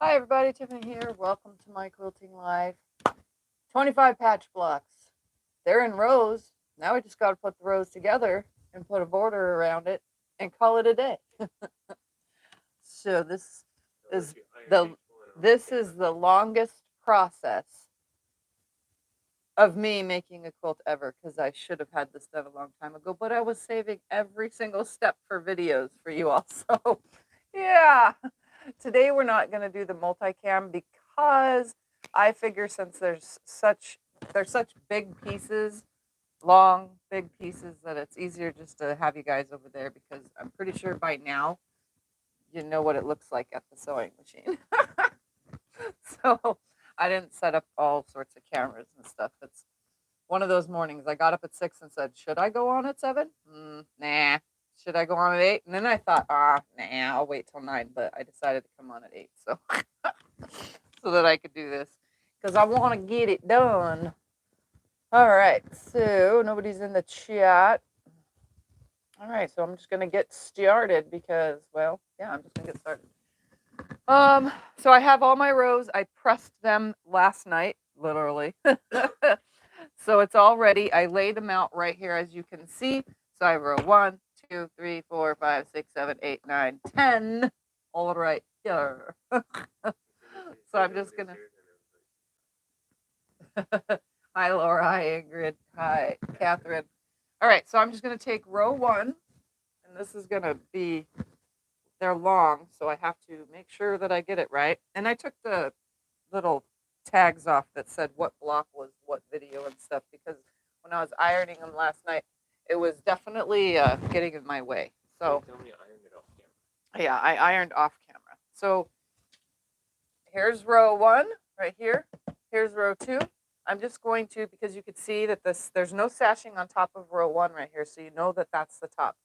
Hi everybody, Tiffany here. Welcome to my quilting life. 25 patch blocks. They're in rows. Now we just got to put the rows together and put a border around it and call it a day. So this is the longest process of me making a quilt ever, because I should have had this done a long time ago, but I was saving every single step for videos for you all. So yeah. Today we're not going to do the multicam because I figure since there's such big pieces, long big pieces, that it's easier just to have you guys over there, because I'm pretty sure by now you know what it looks like at the sewing machine. So I didn't set up all sorts of cameras and stuff. It's one of those mornings. I got up at 6 and said, should I go on at 7? Nah. Should I go on at 8? And then I thought, nah, I'll wait till 9. But I decided to come on at 8, so so that I could do this, because I want to get it done. All right, so nobody's in the chat. All right, so I'm just gonna get started because, well, yeah, I'm just gonna get started. So I have all my rows. I pressed them last night, literally. So it's all ready. I laid them out right here, as you can see. So I have row 1, 2, 3, 4, 5, 6, 7, 8, 9, 10. All right here. So I'm just gonna. Hi, Laura. Hi, Ingrid. Hi, Catherine. All right, so I'm just gonna take row 1, and this is gonna be. They're long, so I have to make sure that I get it right. And I took the little tags off that said what block was what video and stuff, because when I was ironing them last night, it was definitely getting in my way. So tell me you ironed it off camera. Yeah, I ironed off camera. So here's row 1 right here. Here's row 2. I'm just going to, because you could see that there's no sashing on top of row 1 right here, so you know that that's the top.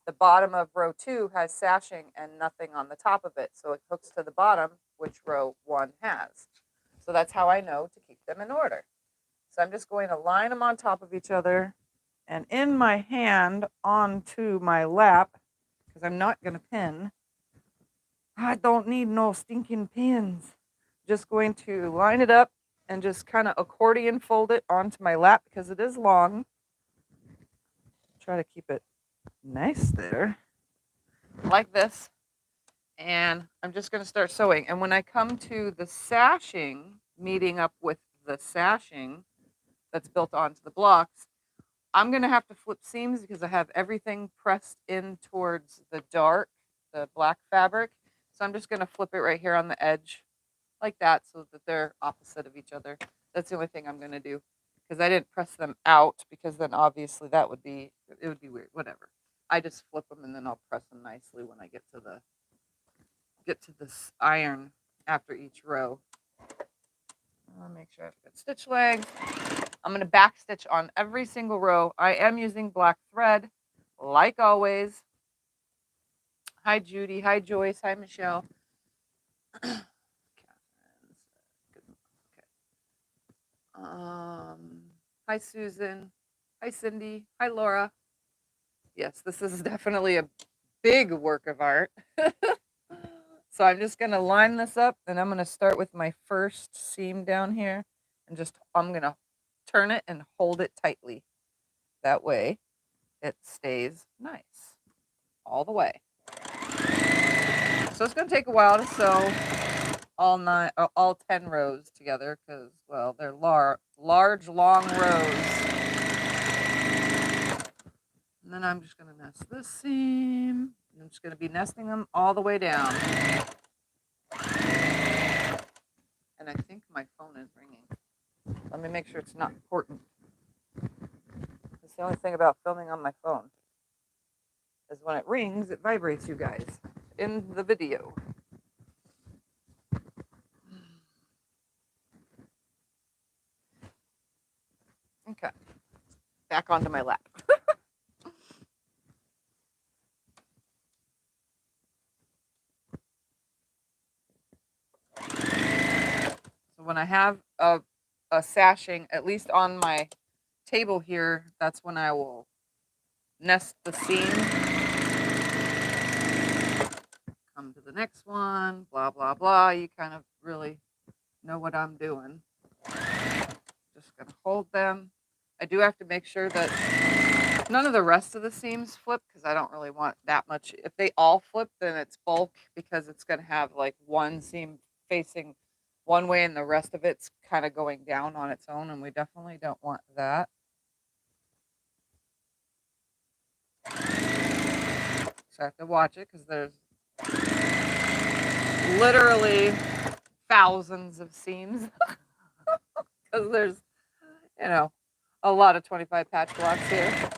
The bottom of row 2 has sashing and nothing on the top of it, so it hooks to the bottom, which row 1 has. So that's how I know to keep them in order. So I'm just going to line them on top of each other, and in my hand onto my lap, because I'm not going to pin. I don't need no stinking pins. Just going to line it up and just kind of accordion fold it onto my lap, because it is long. Try to keep it nice there, like this. And I'm just going to start sewing. And when I come to the sashing, meeting up with the sashing that's built onto the blocks, I'm going to have to flip seams because I have everything pressed in towards the black fabric. So I'm just going to flip it right here on the edge like that, so that they're opposite of each other. That's the only thing I'm going to do, because I didn't press them out, because then obviously it would be weird. Whatever. I just flip them and then I'll press them nicely when I get to this iron after each row. I'll make sure I've got stitch legs. I'm going to back stitch on every single row. I am using black thread, like always. Hi, Judy. Hi, Joyce. Hi, Michelle. Hi, Susan. Hi, Cindy. Hi, Laura. Yes, this is definitely a big work of art. So I'm just going to line this up, and I'm going to start with my first seam down here, and I'm going to turn it and hold it tightly. That way it stays nice all the way. So it's going to take a while to sew all 10 rows together, because, well, they're large, long rows. And then I'm just going to nest this seam. I'm just going to be nesting them all the way down. And I think my phone is ringing. Let me make sure it's not important. That's the only thing about filming on my phone, is when it rings, it vibrates, you guys, in the video. Okay, back onto my lap. So when I have a sashing, at least on my table here, that's when I will nest the seam. come to the next one, blah, blah, blah. You kind of really know what I'm doing. Just going to hold them. I do have to make sure that none of the rest of the seams flip because I don't really want that much. If they all flip, then it's bulk because it's going to have like one seam facing one way and the rest of it's kind of going down on its own, and we definitely don't want that. So I have to watch it because there's literally thousands of seams because there's, you know, a lot of 25 patch blocks here.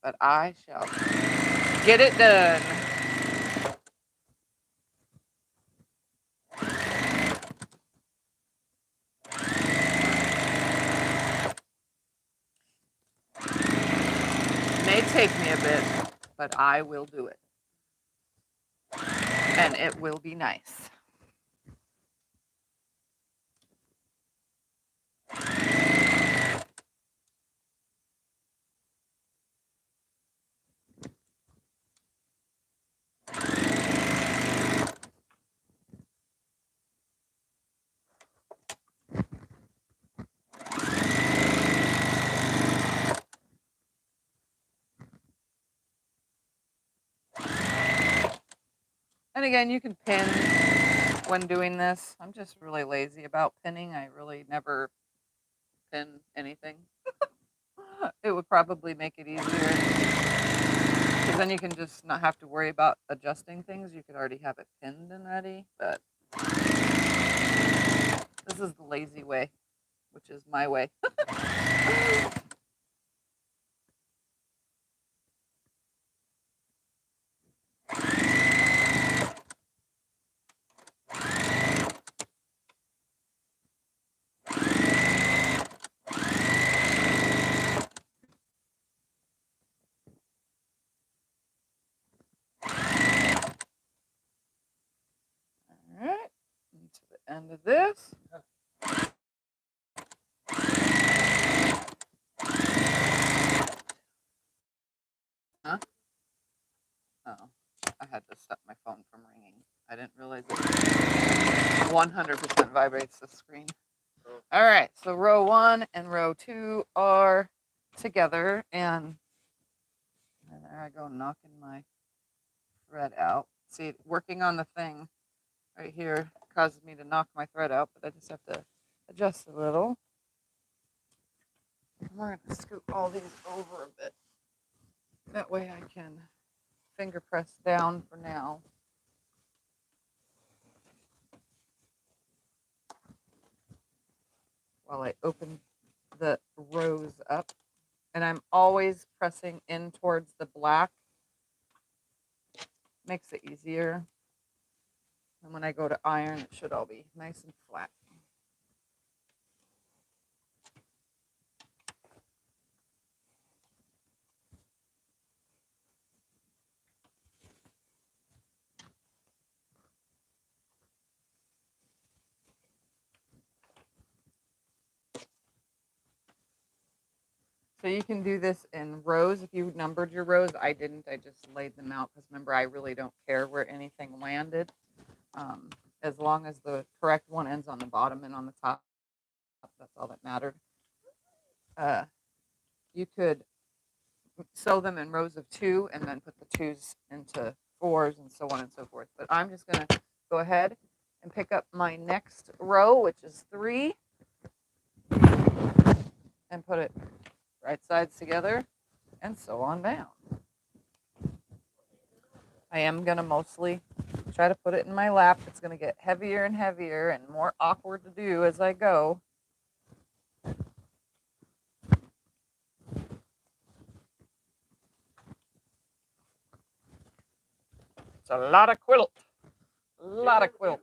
But I shall get it done. It may take me a bit, but I will do it. And it will be nice. And again, you can pin when doing this. I'm just really lazy about pinning. I really never pin anything. It would probably make it easier because then you can just not have to worry about adjusting things. You could already have it pinned and ready, but this is the lazy way, which is my way. All right, to the end of this. Huh? Oh, I had to stop my phone from ringing. I didn't realize it 100% vibrates the screen. All right, so row 1 and row 2 are together, and there I go knocking my thread out. See, working on the thing right here causes me to knock my thread out, but I just have to adjust a little. We're going to scoop all these over a bit. That way I can finger press down for now. While I open the rows up. And I'm always pressing in towards the black. Makes it easier. And when I go to iron, it should all be nice and flat. So you can do this in rows. If you numbered your rows, I didn't. I just laid them out because remember, I really don't care where anything landed. As long as the correct one ends on the bottom and on the top, that's all that mattered. You could sew them in rows of 2 and then put the 2s into 4s and so on and so forth. But I'm just going to go ahead and pick up my next row, which is 3, and put it right sides together and sew on down. I am going to mostly try to put it in my lap. It's going to get heavier and heavier and more awkward to do as I go. It's a lot of quilt. A lot of quilt.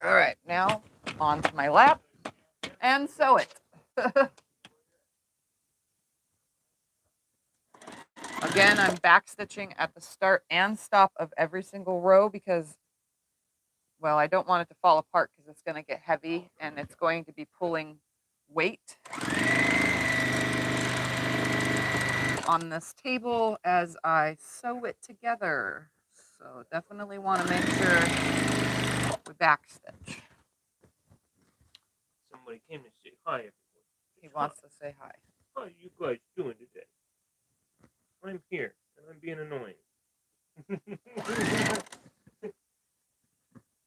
All right, now onto my lap and sew it. Again, I'm back stitching at the start and stop of every single row because well, I don't want it to fall apart because it's going to get heavy and it's going to be pulling weight on this table as I sew it together. So definitely want to make sure we backstitch. Somebody came to say hi, everyone. He wants to say hi. How are you guys doing today? I'm here, and I'm being annoying.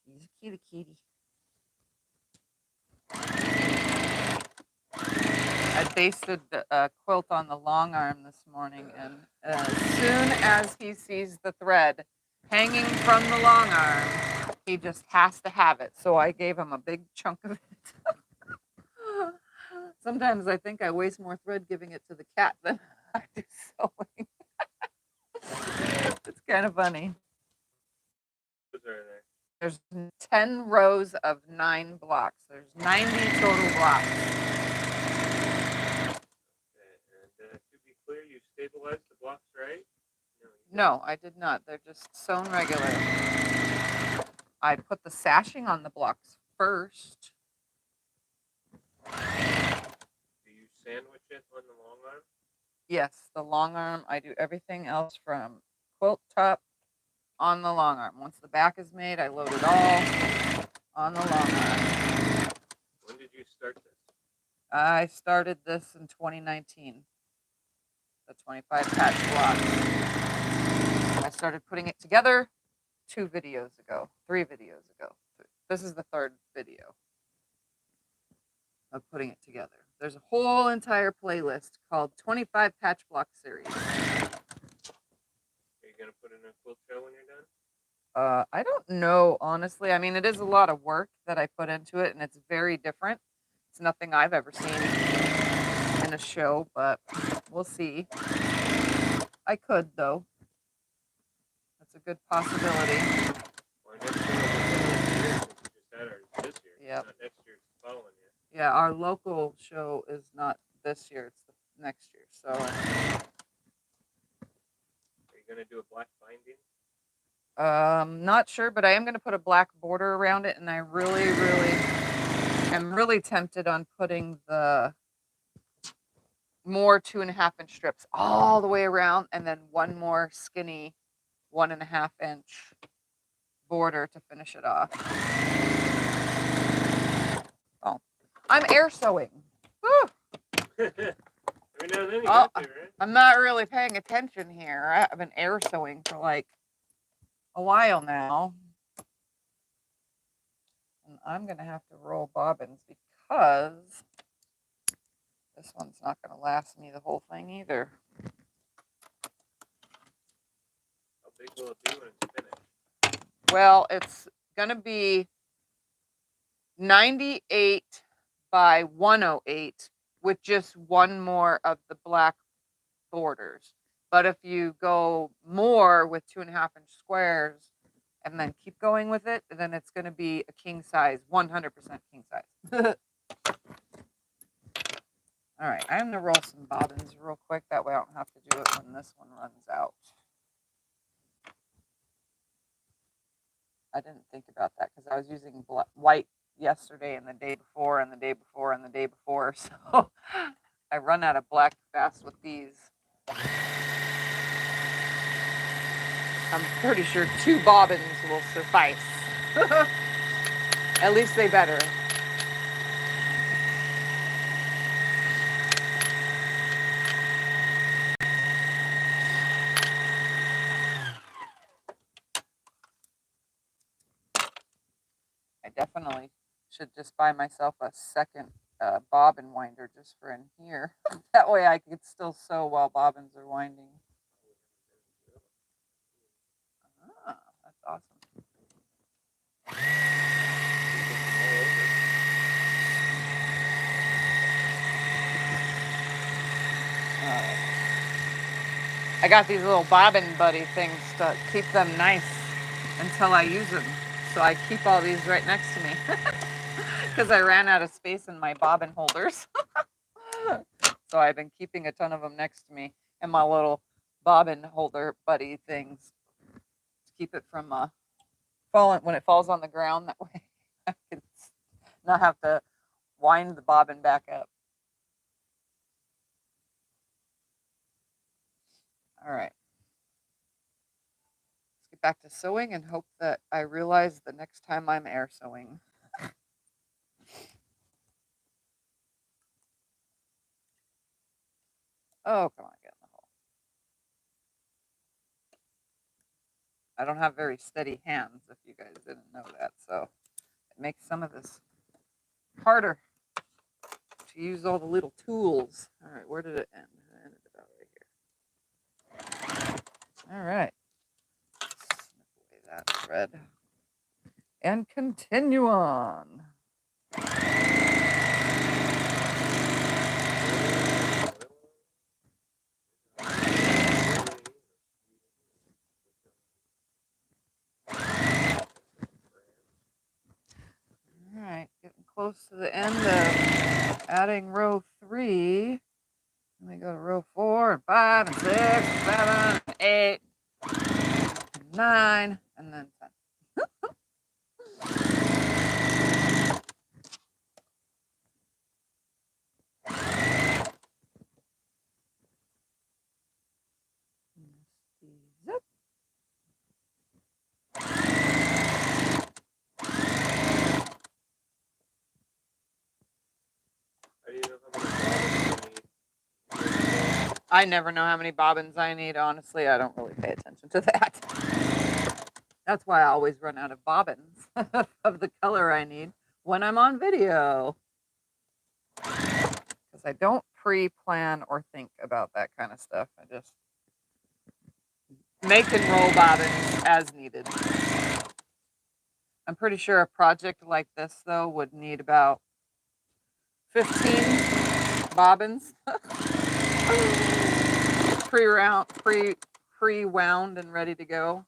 He's a cutie kitty. I basted a quilt on the long arm this morning, and as soon as he sees the thread hanging from the long arm, he just has to have it. So I gave him a big chunk of it. Sometimes I think I waste more thread giving it to the cat than I do sewing. It's kind of funny. There's 10 rows of 9 blocks. There's 90 total blocks. And to be clear, you stabilized the blocks, right? No, I did not. They're just sewn regular. I put the sashing on the blocks first. Do you sandwich it on the long arm? Yes, the long arm. I do everything else from quilt top on the long arm. Once the back is made, I load it all on the long arm. When did you start this? I started this in 2019. The 25 patch blocks. I started putting it together 3 videos ago. This is the 3rd video of putting it together. There's a whole entire playlist called 25 Patch Block Series. Are you going to put in a quilt show when you're done? I don't know, honestly. I mean, it is a lot of work that I put into it, and it's very different. It's nothing I've ever seen in a show, but we'll see. I could, though. That's a good possibility. Well, next year, you just had ours this year. Yep. Not next year, it's the following year. Yeah, our local show is not this year, it's the next year. So are you going to do a black binding? Not sure, but I am going to put a black border around it, and I am really tempted on putting the more 2.5-inch strips all the way around, and then one more skinny 1.5-inch border to finish it off. Oh, I'm air sewing. Woo! Every now and then you got to, right? I'm not really paying attention here. I've been air sewing for like a while now. And I'm going to have to roll bobbins because this one's not going to last me the whole thing either. How big will it be when it's finished? Well, it's going to be 98 by 108 with just one more of the black borders. But if you go more with 2.5-inch squares and then keep going with it, then it's going to be a king size, 100% king size. All right, I'm going to roll some bobbins real quick. That way I don't have to do it when this one runs out. I didn't think about that because I was using white yesterday and the day before and the day before and the day before. So I run out of black fast with these. I'm pretty sure 2 bobbins will suffice. At least they better. I definitely should just buy myself a second bobbin winder just for in here. That way I could still sew while bobbins are winding. Ah, that's awesome. All right. I got these little bobbin buddy things to keep them nice until I use them. So I keep all these right next to me because I ran out of space in my bobbin holders. So I've been keeping a ton of them next to me in my little bobbin holder buddy things to keep it from when it falls on the ground. That way I can not have to wind the bobbin back up. All right. Let's get back to sewing and hope that I realize the next time I'm air sewing. Oh, come on, get in the hole. I don't have very steady hands, if you guys didn't know that, so it makes some of this harder to use all the little tools. All right, where did it end? It ended about right here. All right. Snip away that thread. And continue on. All right, getting close to the end of adding row 3. Let me go to row 4 and 5 and 6 and 7 and 8 and 9 and then 10. Zip. I never know how many bobbins I need. Honestly, I don't really pay attention to that. That's why I always run out of bobbins of the color I need when I'm on video. Because I don't pre-plan or think about that kind of stuff. I just make and roll bobbins as needed. I'm pretty sure a project like this, though, would need about 15 bobbins. Pre-wound and ready to go.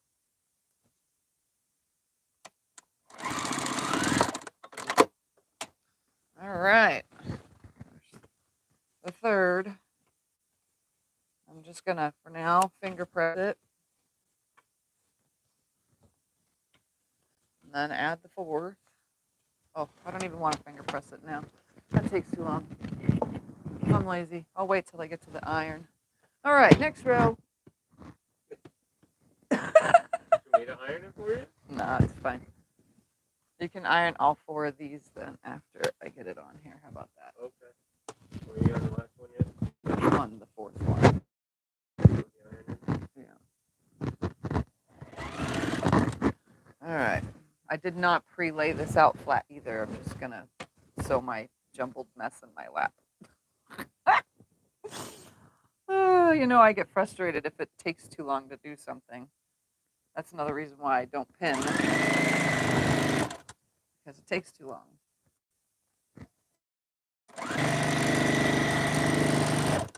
All right. The third. I'm just gonna, for now, finger press it. And then add the fourth. Oh, I don't even want to finger press it now. That takes too long. I'm lazy. I'll wait till I get to the iron. All right, next row. You need to iron it for you? No, it's fine. You can iron all 4 of these then after I get it on here. How about that? Okay. Were you on the last one yet? On the 4th one. Yeah. All right. I did not pre-lay this out flat either. I'm just gonna sew my jumbled mess in my lap. You know, I get frustrated if it takes too long to do something. That's another reason why I don't pin. Because it takes too long.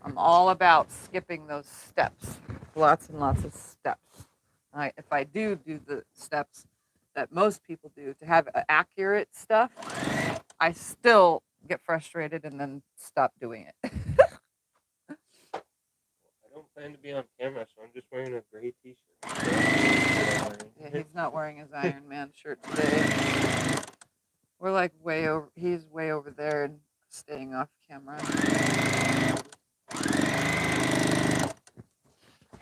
I'm all about skipping those steps. Lots and lots of steps. If I do the steps that most people do to have accurate stuff, I still get frustrated and then stop doing it. I don't plan to be on camera, so I'm just wearing a gray t-shirt. Yeah, he's not wearing his Iron Man shirt today. We're like he's way over there and staying off camera.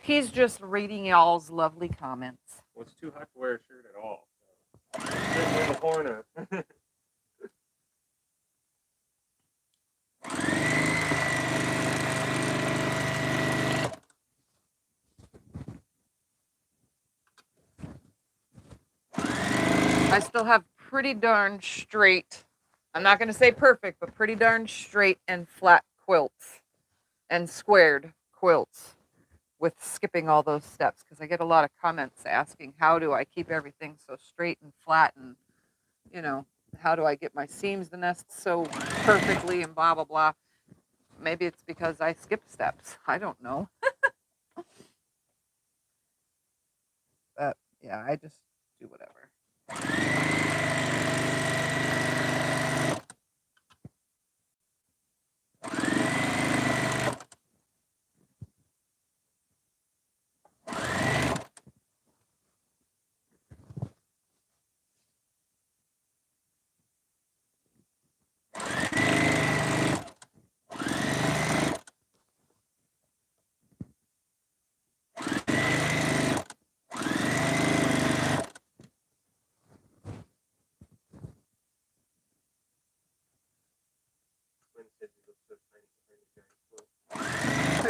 He's just reading y'all's lovely comments. Well, it's too hot to wear a shirt at all. So. Sit in the corner. I still have pretty darn straight, I'm not going to say perfect, but pretty darn straight and flat quilts and squared quilts with skipping all those steps, because I get a lot of comments asking how do I keep everything so straight and flat, and you know, how do I get my seams to nest so perfectly and blah blah blah. Maybe it's because I skip steps, I don't know. But yeah, I just do whatever.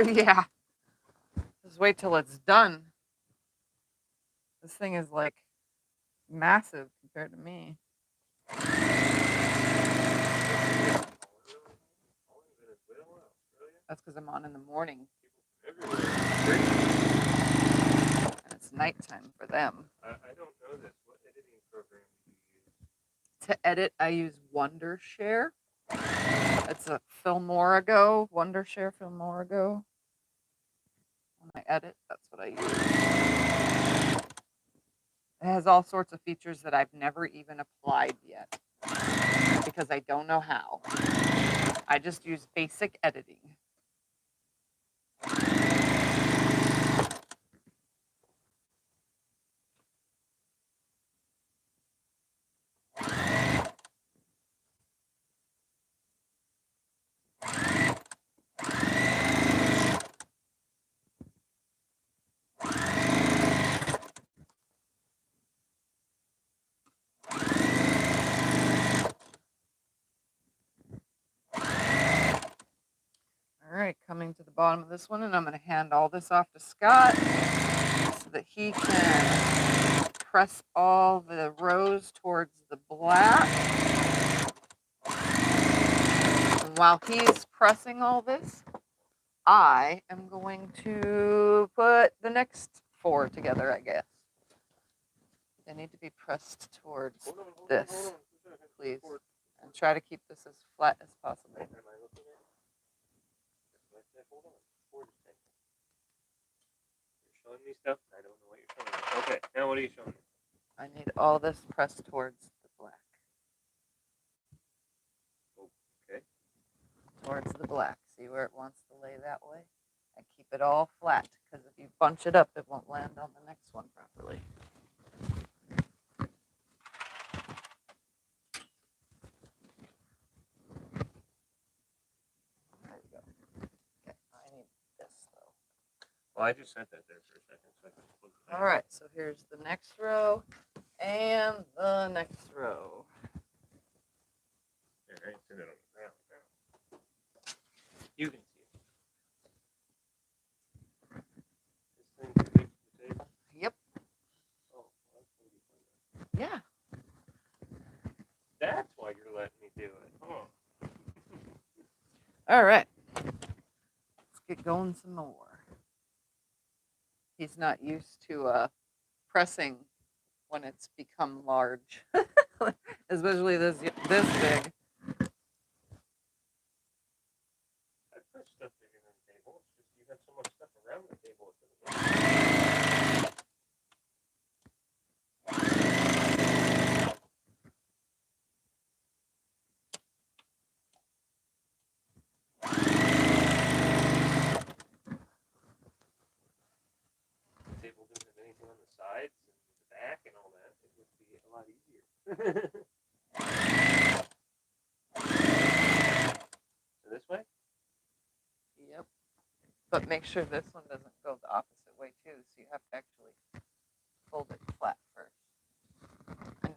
Yeah. Just wait till it's done. This thing is like massive compared to me. That's because I'm on in the morning. And it's nighttime for them. I don't know this. What editing program do you use? To edit, I use Wondershare. It's a Filmorigo, Wondershare Filmorigo. When I edit, that's what I use. It has all sorts of features that I've never even applied yet because I don't know how. I just use basic editing. All right, coming to the bottom of this one, and I'm going to hand all this off to Scott so that he can press all the rows towards the black. And while he's pressing all this, I am going to put the next 4 together, I guess. They need to be pressed towards this, please. And try to keep this as flat as possible. You're showing me stuff. I don't know what you're showing me. Okay, now what are you showing me? I need all this pressed towards the black. Okay. Towards the black. See where it wants to lay that way? And keep it all flat, because if you bunch it up, it won't land on the next one properly. There you go. Okay, I need this though. Well, I just sent that there for a second, so I can flip it. All right, so here's the next row and the next row. There, I sent it on the ground now. You can see it. This thing can reach the table? Yep. Oh, that's gonna be fun. Yeah. That's why you're letting me do it. Huh. All right. Let's get going some more. He's not used to pressing when it's become large, especially this big. I put stuff bigger than the table. It's just you have so much stuff around the table. The table doesn't have anything on the sides and the back and all that. It would be a lot easier. So this way? Yep. But make sure this one doesn't go the opposite way too. So you have to actually fold it flat first. And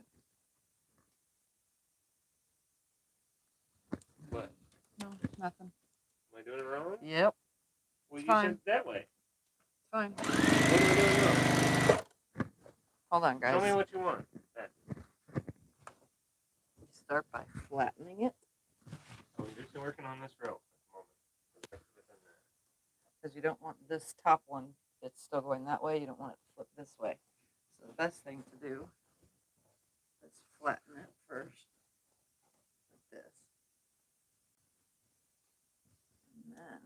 What? no, nothing. Am I doing it wrong? Yep. Well, you Fine. said that way. Fine. What am I doing wrong? Hold on, guys. Show me what you want. Then. You start by flattening it. So we're just working on this row at the moment. Because you don't want this top one that's still going that way. You don't want it to flip this way. So the best thing to do is flatten it first, like this. And then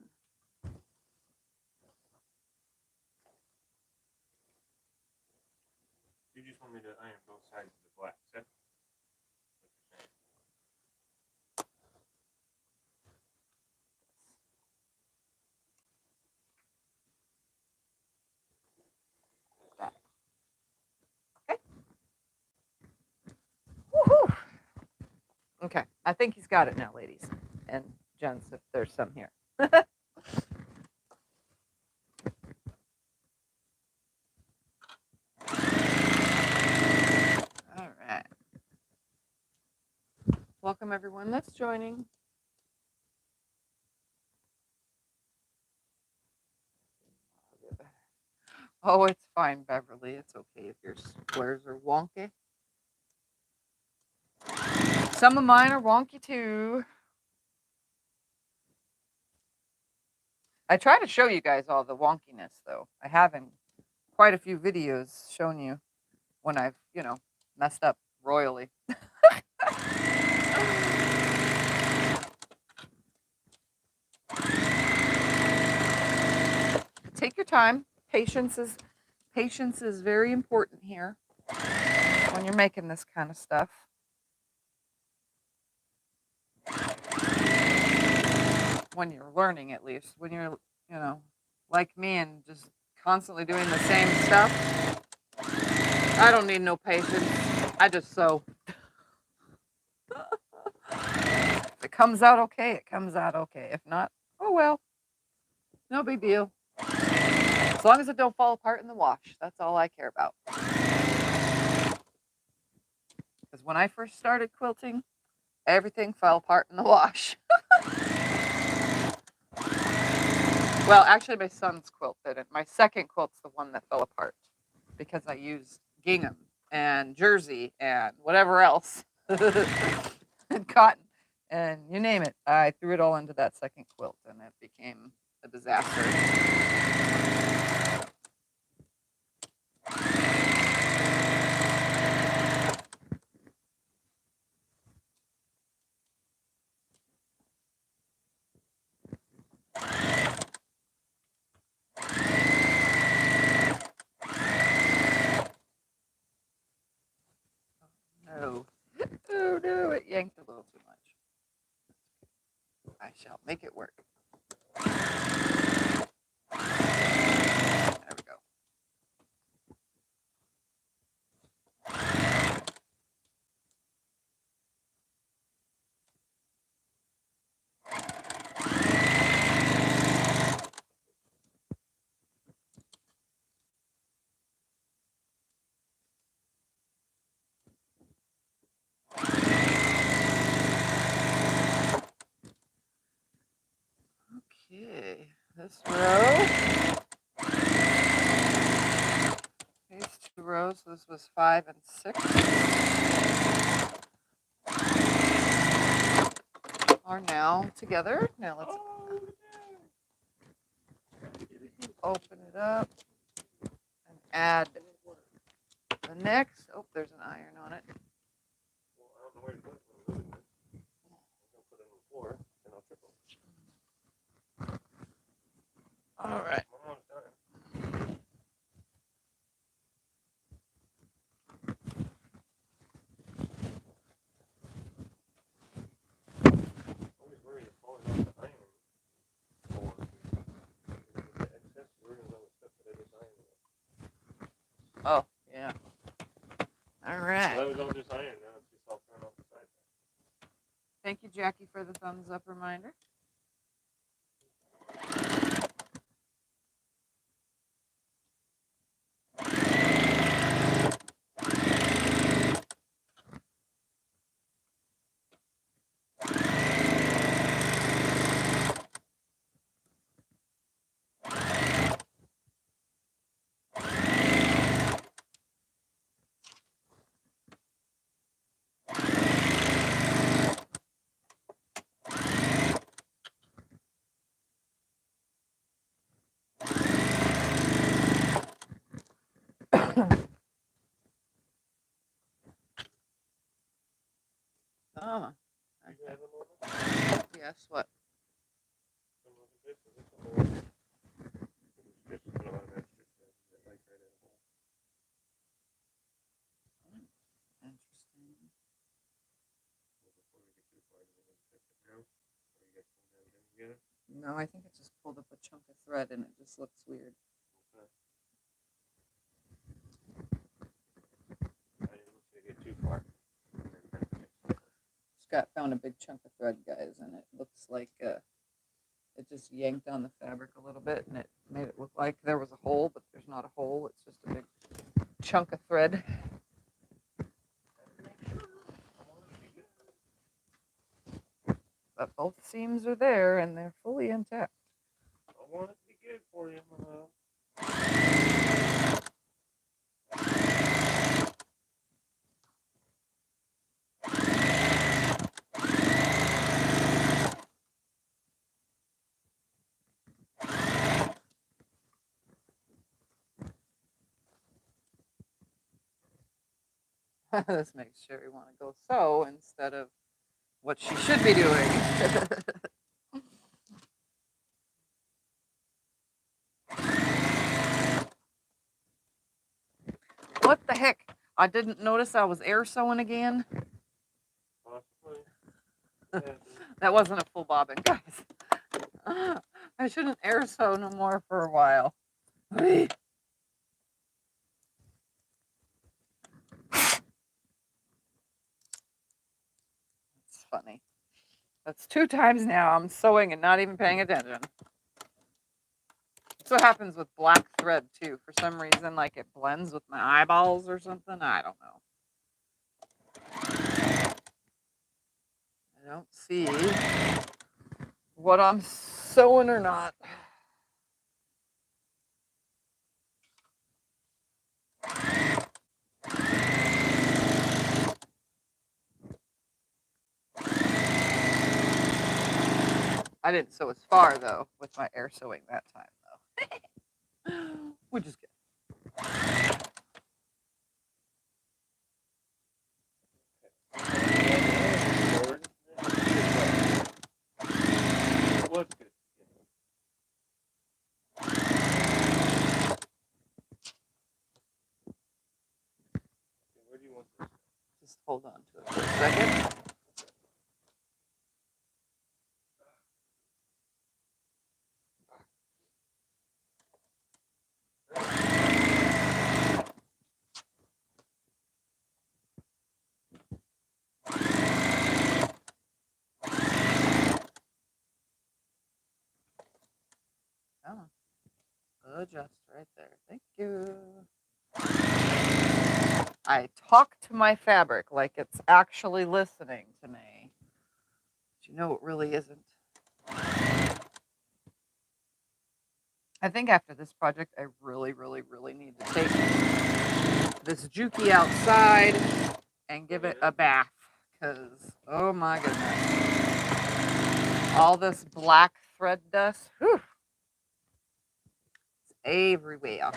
you just want me to iron both sides of the black, is that what you're saying? that. Okay. Woohoo! Okay, I think he's got it now, ladies and gents, if there's some here. All right. Welcome everyone that's joining. Oh, it's fine, Beverly. It's okay if your squares are wonky. Some of mine are wonky too. I try to show you guys all the wonkiness, though. I have in quite a few videos shown you when I've, messed up royally. Take your time. Patience is very important here when you're making this kind of stuff. When you're learning, at least. When you're, like me and just constantly doing the same stuff, I don't need no patience. I just sew. If it comes out okay, it comes out okay. If not, oh well. No big deal. As long as it don't fall apart in the wash, that's all I care about. Because when I first started quilting, everything fell apart in the wash. Well, actually, my son's quilt didn't. My second quilt's the one that fell apart because I used gingham and jersey and whatever else and cotton and you name it. I threw it all into that second quilt and it became a disaster. No. Oh no, it yanked a little too much. I shall make it work. There we go. Okay, this row. These two rows, this was 5 and 6, are now together. Now let's open it up and add the next. Oh, there's an iron on it. Well, I don't know where to put it. I'm going to put it on the floor, and I'll triple. All right. Almost done. Always worried of falling off the iron board. The excess ruins all the stuff that I just ironed. Oh, yeah. All So right. that was all just iron. Now it's just all thrown off the side. Thank you, Jackie, for the thumbs up reminder. Oh, yes, what? Interesting. No, I think it just pulled up a chunk of thread and it just looks weird. Scott found a big chunk of thread, guys, and it looks like it just yanked on the fabric a little bit and it made it look like there was a hole, but there's not a hole. It's just a big chunk of thread. But both seams are there and they're fully intact. I want it to be good for you, my love. This makes Sherry want to go sew instead of what she should be doing. What the heck? I didn't notice I was air sewing again. Possibly. That wasn't a full bobbin, guys. I shouldn't air sew no more for a while. It's funny. That's 2 times now I'm sewing and not even paying attention. That's what happens with black thread too. For some reason, like it blends with my eyeballs or something. I don't know. I don't see what I'm sewing or not. I didn't sew as far though with my air sewing that time though. Which is good. What's good? Where do you want this? Just hold on to it for a second. Oh, adjust right there. Thank you. I talk to my fabric like it's actually listening to me. But you know it really isn't. I think after this project, I really, really, really need to take this Juki outside and give it a bath. Because, oh my goodness. All this black thread dust, whew, it's everywhere.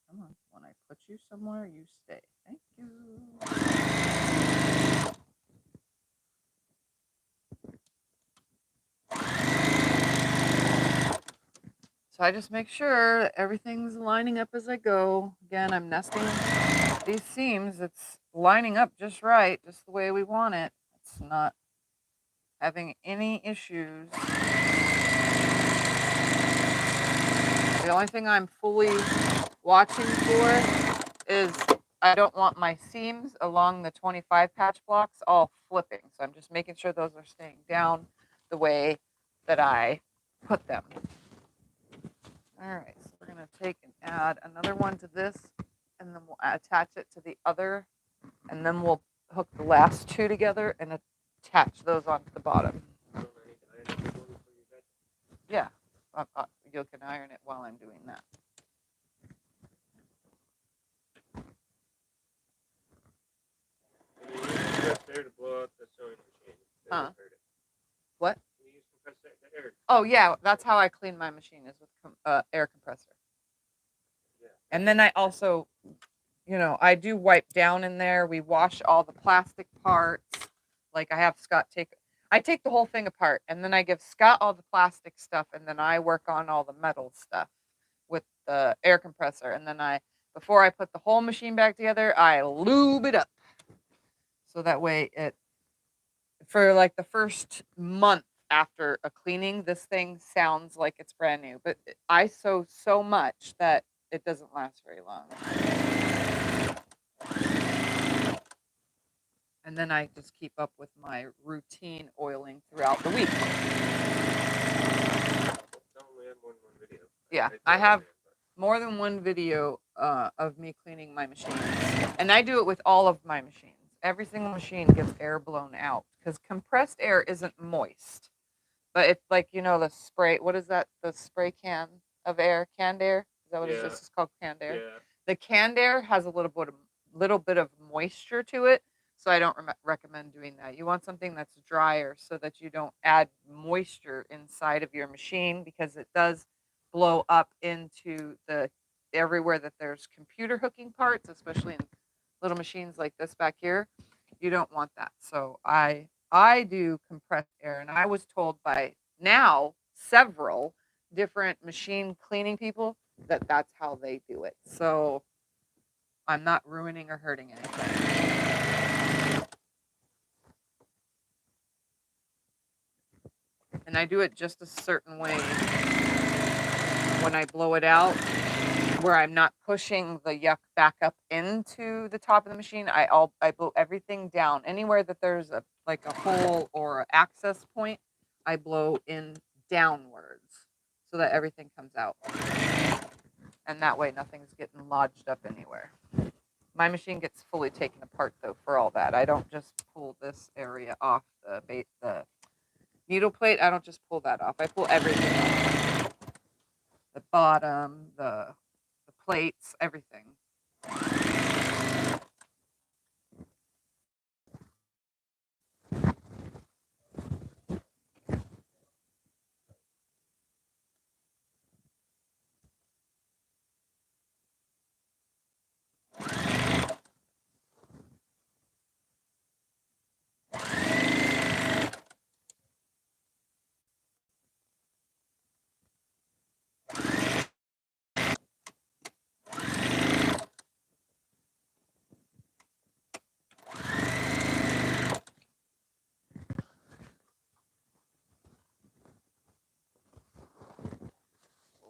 Come on, when I put you somewhere, you stay. Thank you. So I just make sure that everything's lining up as I go. Again, I'm nesting these seams. It's lining up just right, just the way we want it. It's not having any issues. The only thing I'm fully watching for is I don't want my seams along the 25 patch blocks all flipping. So I'm just making sure those are staying down the way that I put them. All right, so we're going to take and add another one to this, and then we'll attach it to the other, and then we'll hook the last 2 together and attach those onto the bottom. Yeah, you can iron it while I'm doing that. There to blow up the sewing machine. Huh? What? You use compressed air. Oh yeah, that's how I clean my machine is with air compressor. Yeah. And then I also, you know, I do wipe down in there. We wash all the plastic parts. Like I have Scott I take the whole thing apart, and then I give Scott all the plastic stuff, and then I work on all the metal stuff with the air compressor. And then before I put the whole machine back together, I lube it up. So that way for like the first month after a cleaning, this thing sounds like it's brand new. But I sew so much that it doesn't last very long. And then I just keep up with my routine oiling throughout the week. Yeah, I have more than one video of me cleaning my machines. And I do it with all of my machines. Every single machine gets air blown out because compressed air isn't moist. But it's like, you know, the spray, what is that? The spray can of air, canned air? Is that what it is? It's called canned air. Yeah. The canned air has a little bit of moisture to it. So I don't recommend doing that. You want something that's drier so that you don't add moisture inside of your machine, because it does blow up into the everywhere that there's computer hooking parts, especially in little machines like this back here. You don't want that. So I do compressed air, and I was told by now several different machine cleaning people that that's how they do it. So I'm not ruining or hurting anything. And I do it just a certain way when I blow it out, where I'm not pushing the yuck back up into the top of the machine. I blow everything down. Anywhere that there's a like a hole or an access point, I blow in downwards so that everything comes out. And that way nothing's getting lodged up anywhere. My machine gets fully taken apart though for all that. I don't just pull this area off the needle plate. I don't just pull that off. I pull everything off. The bottom, the plates, everything.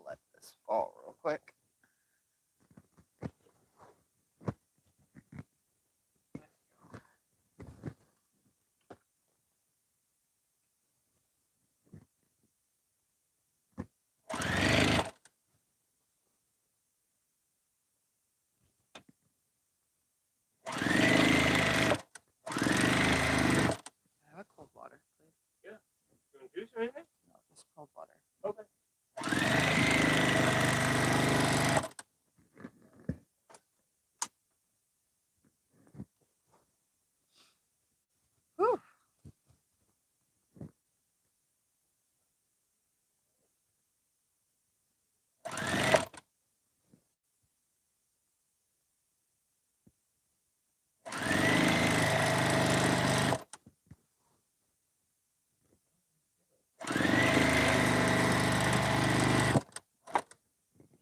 Let this fall real quick. Have a cold water, please. Yeah. You want juice or anything? No, just cold water. Okay. Whew.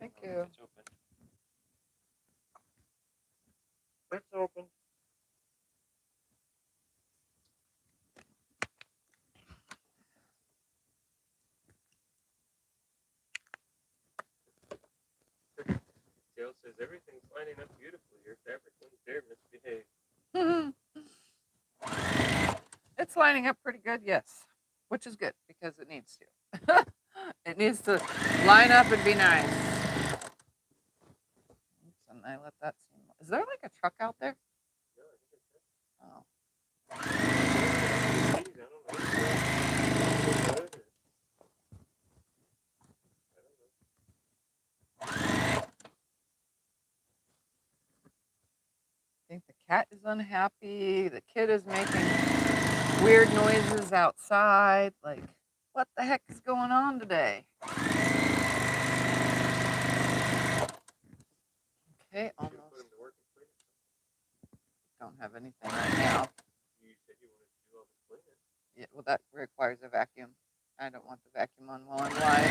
Thank you. It's open. It's open. Dale says everything's lining up beautifully. Your fabric one's there, misbehave. It's lining up pretty good, yes. Which is good because it needs to. It needs to line up and be nice. Oops, and I let that seem. Is there like a truck out there? Oh. I think the cat is unhappy. The kid is making weird noises outside. Like, what the heck is going on today? Okay, almost. Don't have anything right now. You said you wanted to do all the cleaning. Yeah, well, that requires a vacuum. I don't want the vacuum on while I'm live.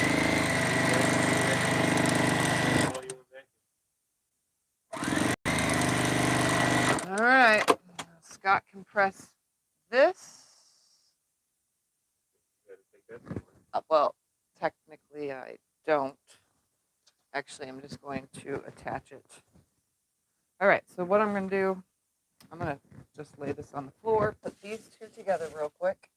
All right, Scott can press this. Well, technically I don't. Actually, I'm just going to attach it. All right, so what I'm going to do, I'm going to just lay this on the floor, put these two together real quick.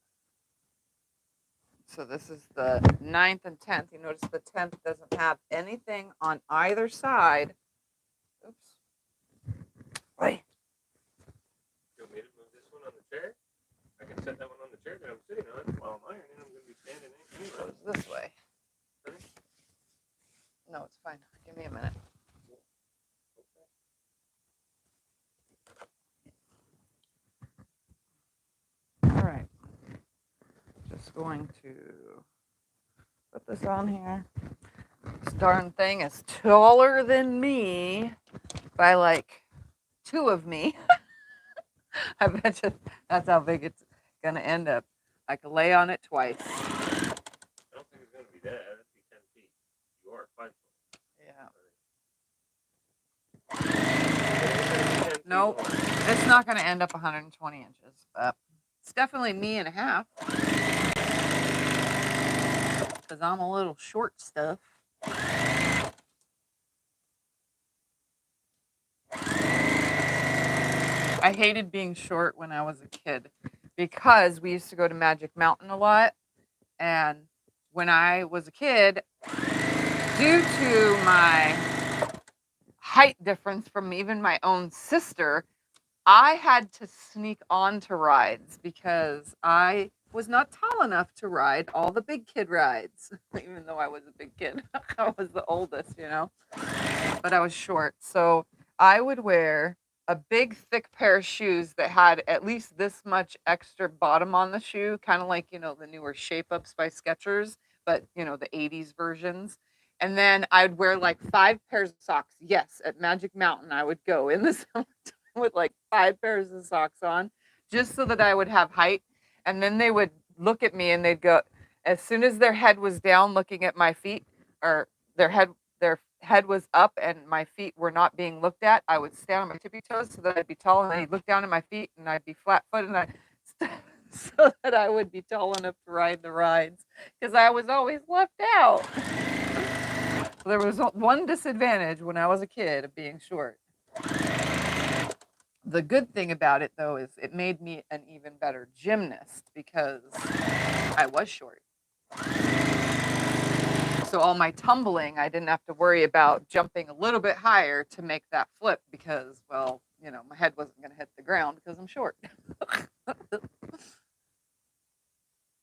So this is the 9th and 10th. You notice the 10th doesn't have anything on either side. Oops. Wait. You want me to move this one on the chair? I can set that one on the chair that I'm sitting on while I'm ironing. I'm going to be standing in anyway. Goes this way. No, it's fine. Give me a minute. going to put this on here. This darn thing is taller than me by like 2 of me. I bet you that's how big it's gonna end up. I could lay on it twice. I don't think it's gonna be that. That'd be 10 feet. You are 5 foot. Yeah. Nope. It's not gonna end up 120 inches, but it's definitely me and a half. Because I'm a little short stuff. I hated being short when I was a kid because we used to go to Magic Mountain a lot. And when I was a kid, due to my height difference from even my own sister, I had to sneak onto rides because I was not tall enough to ride all the big kid rides, even though I was a big kid. I was the oldest, you know, but I was short. So I would wear a big, thick pair of shoes that had at least this much extra bottom on the shoe, kind of like, you know, the newer Shape Ups by Skechers, but, you know, the 80s versions. And then I'd wear like 5 pairs of socks. Yes, at Magic Mountain, I would go in the summertime with like 5 pairs of socks on just so that I would have height. And then they would look at me and they'd go, as soon as their head was down looking at my feet, or their head was up and my feet were not being looked at, I would stand on my tippy toes so that I'd be tall, and they'd look down at my feet and I'd be flat footed, and so that I would be tall enough to ride the rides because I was always left out. There was one disadvantage when I was a kid of being short. The good thing about it, though, is it made me an even better gymnast because I was short. So all my tumbling, I didn't have to worry about jumping a little bit higher to make that flip because, well, you know, my head wasn't going to hit the ground because I'm short.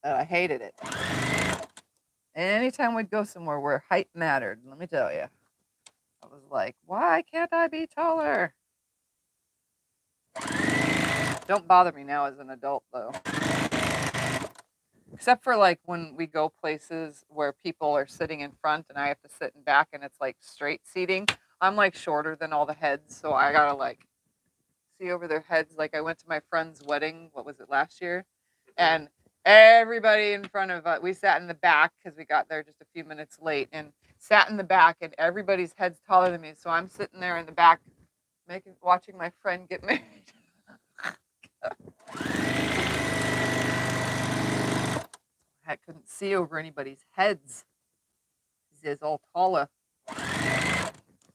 I hated it. Anytime we'd go somewhere where height mattered, let me tell you, I was like, why can't I be taller? Don't bother me now as an adult, though. Except for like when we go places where people are sitting in front and I have to sit in back and it's like straight seating. I'm like shorter than all the heads, so I gotta like see over their heads. Like I went to my friend's wedding, what was it, last year? And everybody in front of us, we sat in the back because we got there just a few minutes late and sat in the back, and everybody's head's taller than me. So I'm sitting there in the back watching my friend get married. I couldn't see over anybody's heads. He's all taller.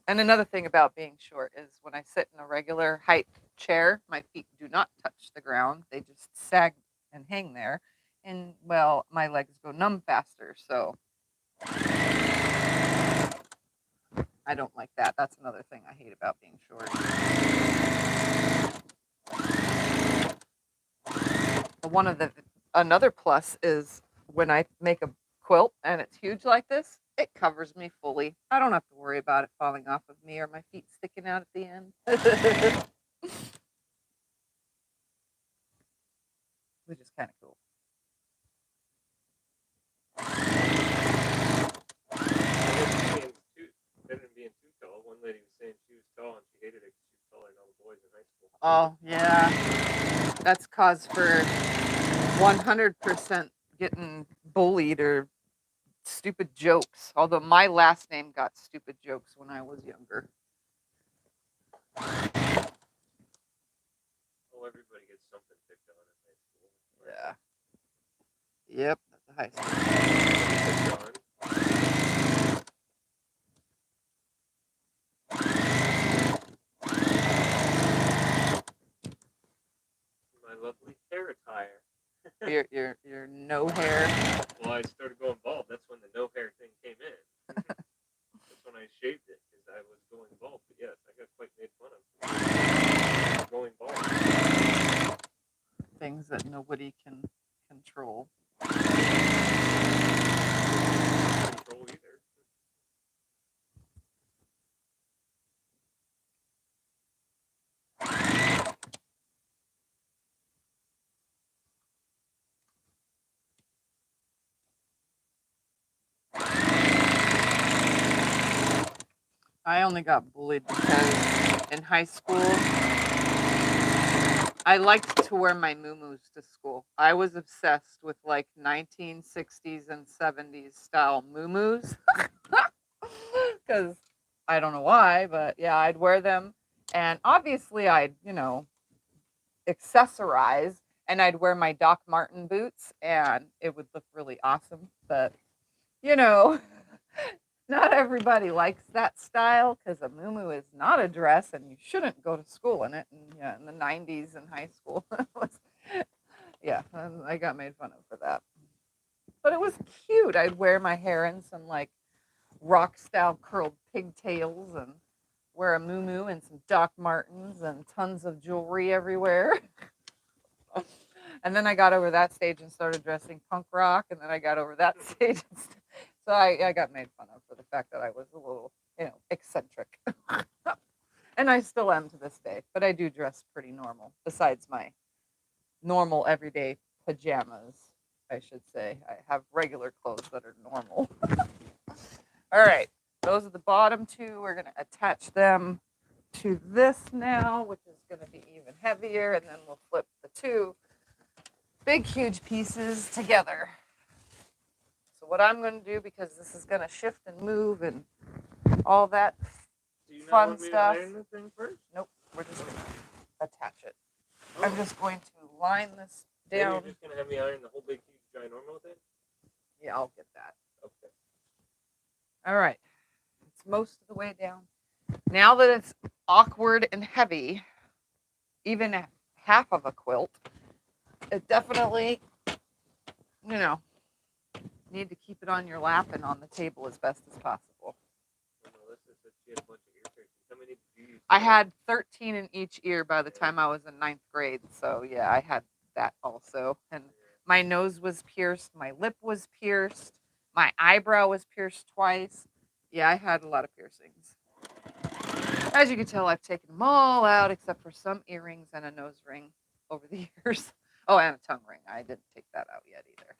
And another thing about being short is when I sit in a regular height chair, my feet do not touch the ground. They just sag and hang there. And, well, my legs go numb faster. So I don't like that. That's another thing I hate about being short. Another plus is when I make a quilt and it's huge like this, it covers me fully. I don't have to worry about it falling off of me or my feet sticking out at the end. Which is kind of cool. Better than being too tall. One lady was saying she was tall and she hated it because she was taller than all the boys in high school. Oh, yeah. That's cause for 100% getting bullied or stupid jokes. Although my last name got stupid jokes when I was younger. Oh, everybody gets something picked on in high school. Yeah. Yep, that's a high school. My lovely hair attire. your no hair. Well, I started going bald. That's when the no hair thing came in. That's when I shaved it because I was going bald. But yes, I got quite made fun of going bald. Things that nobody can control. Control either. I only got bullied because in high school, I liked to wear my muumuus to school. I was obsessed with like 1960s and 70s style muumuus because I don't know why, but yeah, I'd wear them. And obviously, I'd, accessorize and I'd wear my Doc Martin boots and it would look really awesome. But, you know, not everybody likes that style because a muumuu is not a dress and you shouldn't go to school in it. And yeah, in the 90s in high school, yeah, I got made fun of for that. But it was cute. I'd wear my hair in some like rock style curled pigtails and wear a muumuu and some Doc Martens and tons of jewelry everywhere. And then I got over that stage and started dressing punk rock. And then I got over that stage. So I got made fun of for the fact that I was a little, eccentric. And I still am to this day. But I do dress pretty normal, besides my normal everyday pajamas, I should say. I have regular clothes that are normal. All right. Those are the bottom two. We're going to attach them to this now, which is going to be even heavier. And then we'll flip the two big, huge pieces together. So what I'm going to do, because this is going to shift and move and all that Do you not fun want me stuff. to iron the thing first? Nope, we're just going to attach it. I'm just going to line this down. You're just going to have me iron the whole big, huge, ginormous thing? Yeah, I'll get that. Okay. All right. It's most of the way down. Now that it's awkward and heavy, even half of a quilt, it definitely, need to keep it on your lap and on the table as best as possible. Melissa said she had a bunch of ear piercings. How many did you use? I had 13 in each ear by the time I was in 9th grade. So, yeah, I had that also. And my nose was pierced. My lip was pierced. My eyebrow was pierced twice. Yeah, I had a lot of piercings. As you can tell, I've taken them all out except for some earrings and a nose ring over the years. Oh, and a tongue ring. I didn't take that out yet either.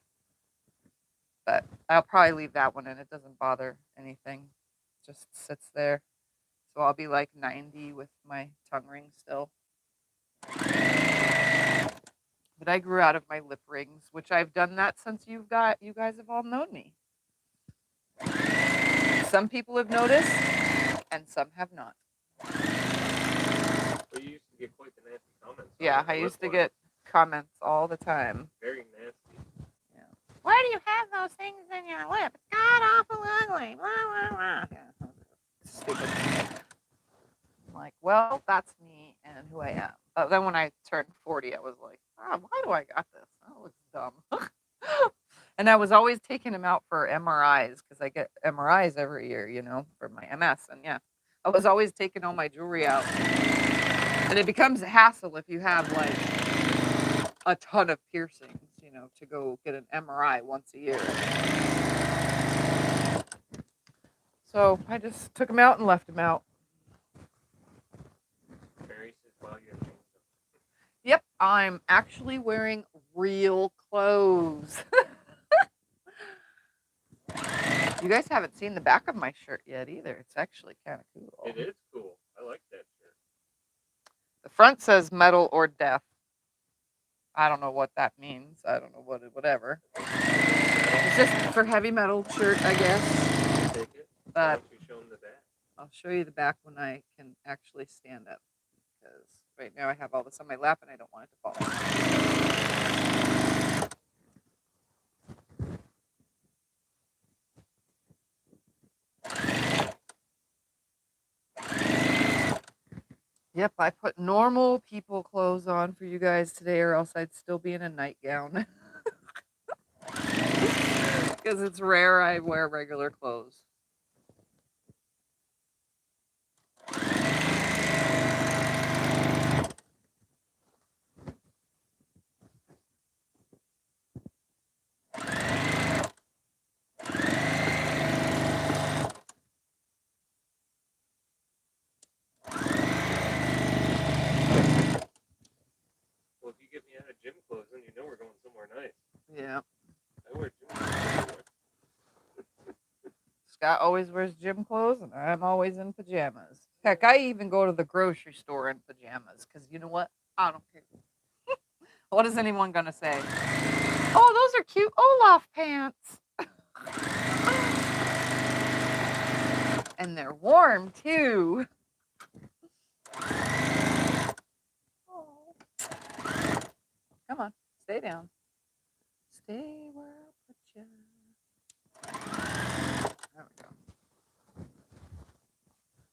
But I'll probably leave that one in. It doesn't bother anything. It just sits there. So I'll be like 90 with my tongue ring still. But I grew out of my lip rings, which I've done that since you guys have all known me. Some people have noticed, and some have not. Well, you used to get quite the nasty comments. Yeah, I used to get comments all the time. Very nasty. Yeah. Why do you have those things in your lip? It's god awful ugly. Blah, blah, blah. Yeah. Stupid. I'm like, well, that's me and who I am. Then when I turned 40, I was like, why do I got this? That looks dumb. And I was always taking them out for MRIs because I get MRIs every year, for my MS. And yeah, I was always taking all my jewelry out. And it becomes a hassle if you have like a ton of piercings, to go get an MRI once a year. So I just took them out and left them out. Mary says, wow, you're a gangster. Yep, I'm actually wearing real clothes. You guys haven't seen the back of my shirt yet either. It's actually kind of cool. It is cool. I like that shirt. The front says metal or death. I don't know what that means. I don't know whatever. It's just for heavy metal shirt, I guess. Take it. But Why don't you show them the back? I'll show you the back when I can actually stand up. Because right now I have all this on my lap and I don't want it to fall. Yep, I put normal people clothes on for you guys today, or else I'd still be in a nightgown. Because it's rare I wear regular clothes. Well, if you get me out of gym clothes, then you know we're going somewhere nice. Yeah. I wear gym clothes everywhere. Scott always wears gym clothes, and I'm always in pajamas. Heck, I even go to the grocery store in pajamas because you know what? I don't care. What is anyone gonna say? Oh, those are cute Olaf pants. And they're warm too. Oh. Come on, stay down. Stay where I put you. There we go.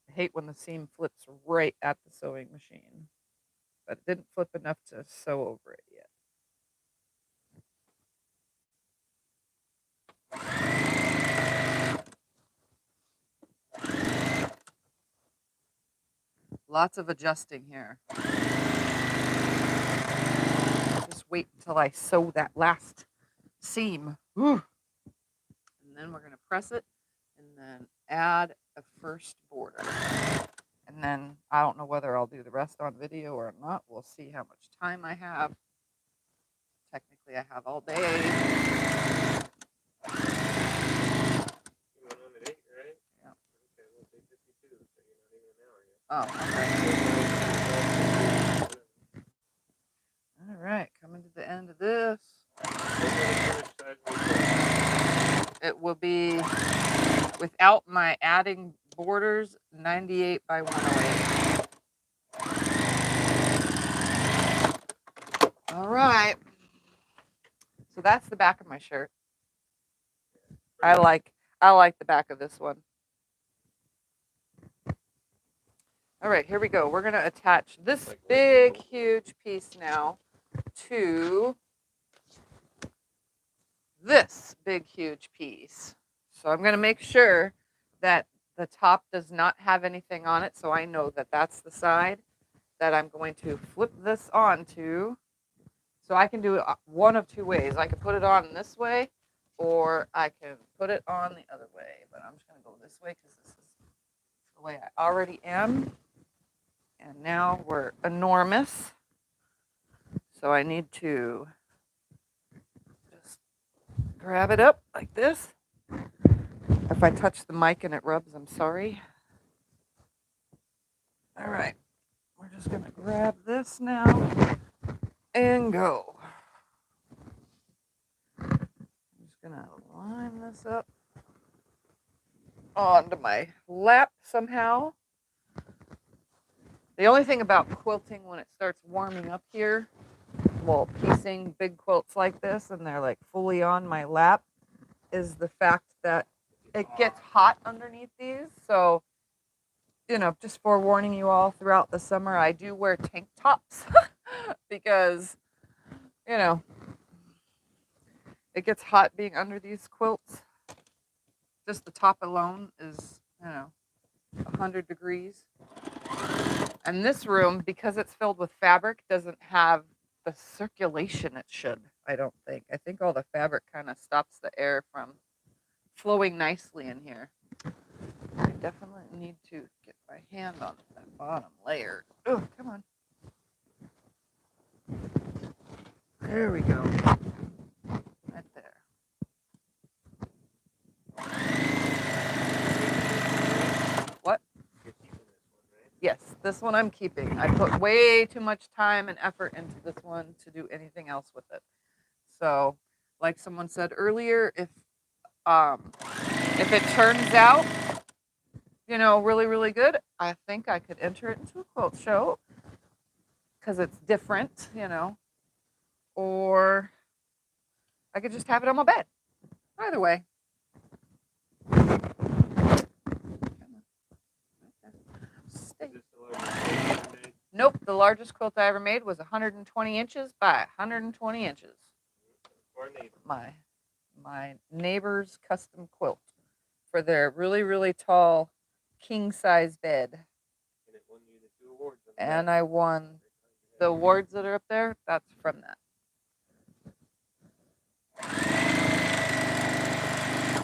I hate when the seam flips right at the sewing machine, but it didn't flip enough to sew over it yet. Lots of adjusting here. Just wait until I sew that last seam. Whew. And then we're going to press it and then add a first border. And then I don't know whether I'll do the rest on video or not. We'll see how much time I have. Technically, I have all day. You went on at 8, right? Yeah. Okay, we'll take 52, so you're not even an hour yet. Oh, okay. All right, coming to the end of this. It will be, without my adding borders, 98 by 108. All right. So that's the back of my shirt. I like the back of this one. All right, here we go. We're going to attach this big, huge piece now to this big, huge piece. So I'm going to make sure that the top does not have anything on it, so I know that that's the side that I'm going to flip this onto. So I can do it one of two ways. I can put it on this way, or I can put it on the other way. But I'm just going to go this way because this is the way I already am. And now we're enormous. So I need to just grab it up like this. If I touch the mic and it rubs, I'm sorry. All right. We're just going to grab this now and go. I'm just going to line this up onto my lap somehow. The only thing about quilting when it starts warming up here, well, piecing big quilts like this and they're like fully on my lap, is the fact that it gets hot underneath these. So, you know, just forewarning you all, throughout the summer, I do wear tank tops because, you know, it gets hot being under these quilts. Just the top alone is, you know, 100 degrees. And this room, because it's filled with fabric, doesn't have the circulation it should, I don't think. I think all the fabric kind of stops the air from flowing nicely in here. I definitely need to get my hand on that bottom layer. Oh, come on. There we go. Right there. What? Yes, this one I'm keeping. I put way too much time and effort into this one to do anything else with it. So, like someone said earlier, if it turns out, you know, really, really good, I think I could enter it into a quilt show because it's different, you know, or I could just have it on my bed. Either way. Nope, the largest quilt I ever made was 120 inches by 120 inches. My neighbor's custom quilt for their really, really tall king size bed. And I won the awards that are up there. That's from that.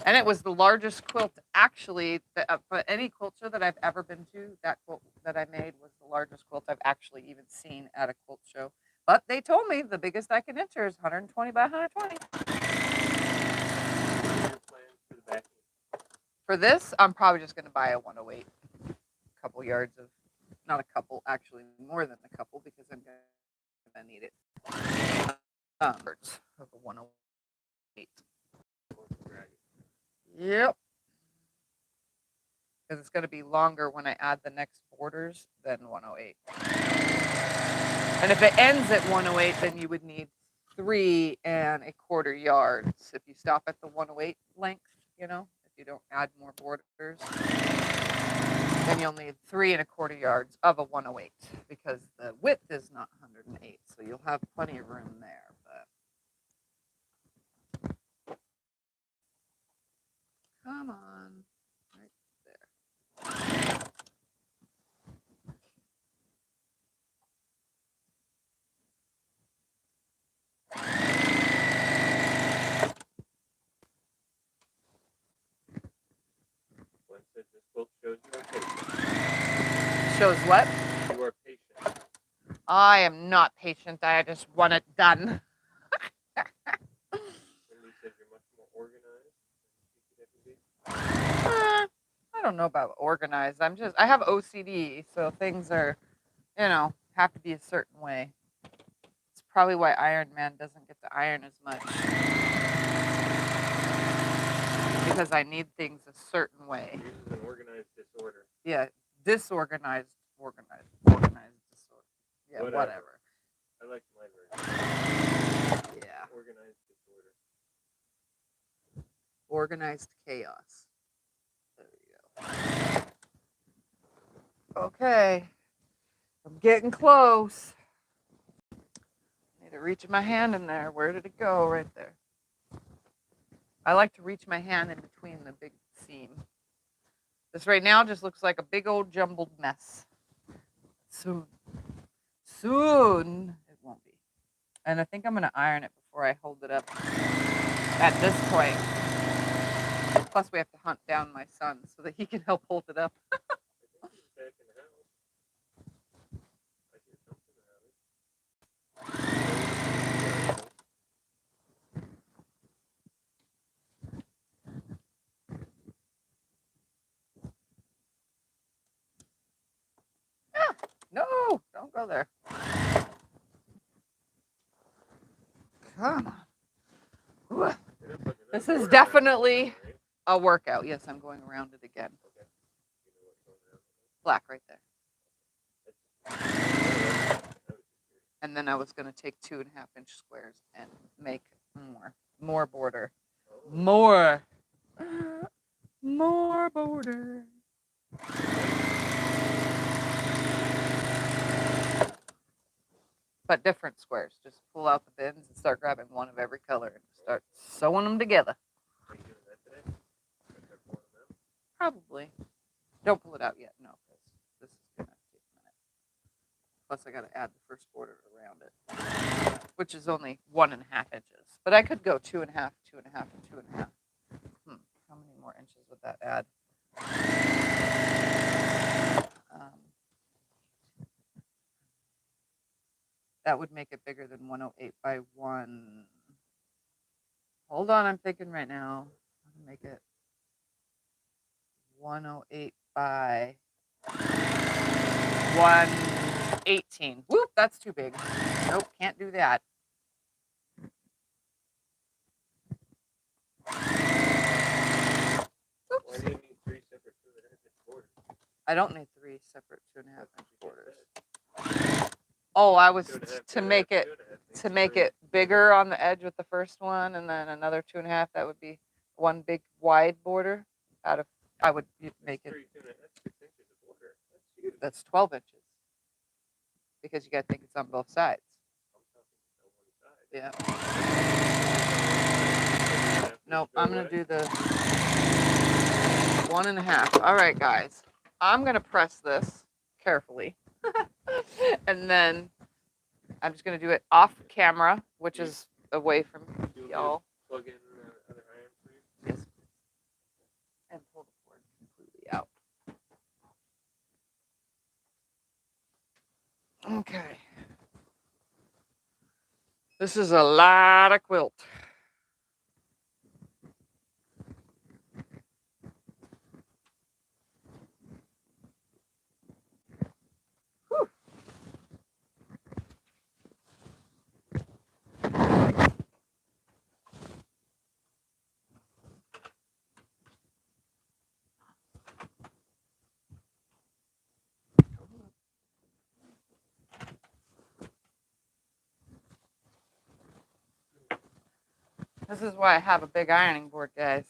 And it was the largest quilt, actually, but any quilt show that I've ever been to, that quilt that I made was the largest quilt I've actually even seen at a quilt show. But they told me the biggest I can enter is 120 by 120. For this, I'm probably just going to buy a 108. A couple yards of, not a couple, actually more than a couple because I'm going to need it. Of a 108. Yep. Because it's going to be longer when I add the next borders than 108. And if it ends at 108, then you would need 3 1/4 yards. If you stop at the 108 length, you know, if you don't add more borders, then you'll need 3 1/4 yards of a 108 because the width is not 108. So you'll have plenty of room there. But come on. Right there. Said this quilt shows you are patient. Shows what? You are patient. I am not patient. I just want it done. Wendy says you're much more organized than you could ever be. I don't know about organized. I have OCD, so things are, you know, have to be a certain way. It's probably why Iron Man doesn't get to iron as much. Because I need things a certain way. This is an organized disorder. Yeah, organized disorder. Yeah, whatever. I like my version. Yeah. Organized disorder. Organized chaos. There you go. Okay. I'm getting close. Need to reach my hand in there. Where did it go? Right there. I like to reach my hand in between the big seam. This right now just looks like a big old jumbled mess. Soon it won't be. And I think I'm going to iron it before I hold it up at this point. Plus we have to hunt down my son so that he can help hold it up. No, don't go there. Come on. Ooh. This is definitely a workout. Yes, I'm going around it again. Black right there. And then I was going to take 2.5-inch squares and make more border. More border. But different squares. Just pull out the bins and start grabbing one of every color and start sewing them together. Are you doing that today? Probably. Don't pull it out yet. No, because this is going to take a minute. Plus, I got to add the first border around it, which is only 1.5 inches. But I could go 2.5, 2.5, and 2.5. How many more inches would that add? That would make it bigger than 108 by 1. Hold on, I'm thinking right now. I'm going to make it 108 by 118. Whoop, that's too big. Nope, can't do that. Oops. Why do you need 3 separate 2.5-inch borders? I don't need 3 separate 2.5-inch borders. Oh, I was to make it bigger on the edge with the first one, and then another 2.5. That would be one big wide border. I would make it. That's 12 inches. Because you got to think it's on both sides. Yeah. Nope, I'm gonna do the 1.5. All right, guys. I'm gonna press this carefully. And then I'm just going to do it off camera, which is away from y'all. Plug in other iron for you? Yes. And pull the cord completely out. Okay. This is a lot of quilt. This is why I have a big ironing board, guys.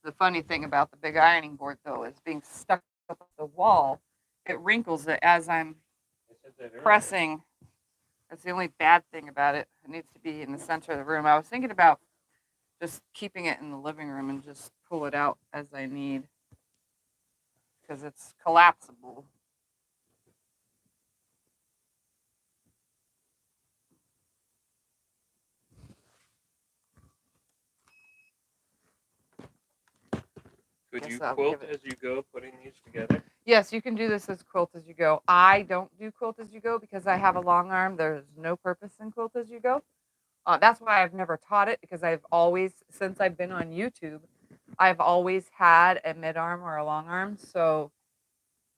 The funny thing about the big ironing board, though, is being stuck up the wall, it wrinkles it as I'm pressing. That's the only bad thing about it. It needs to be in the center of the room. I was thinking about just keeping it in the living room and just pull it out as I need because it's collapsible. Could you Guess I'll quilt give it- as you go, putting these together? Yes, you can do this as quilt as you go. I don't do quilt as you go because I have a long arm. There's no purpose in quilt as you go. That's why I've never taught it because I've always, since I've been on YouTube, I've always had a mid arm or a long arm. So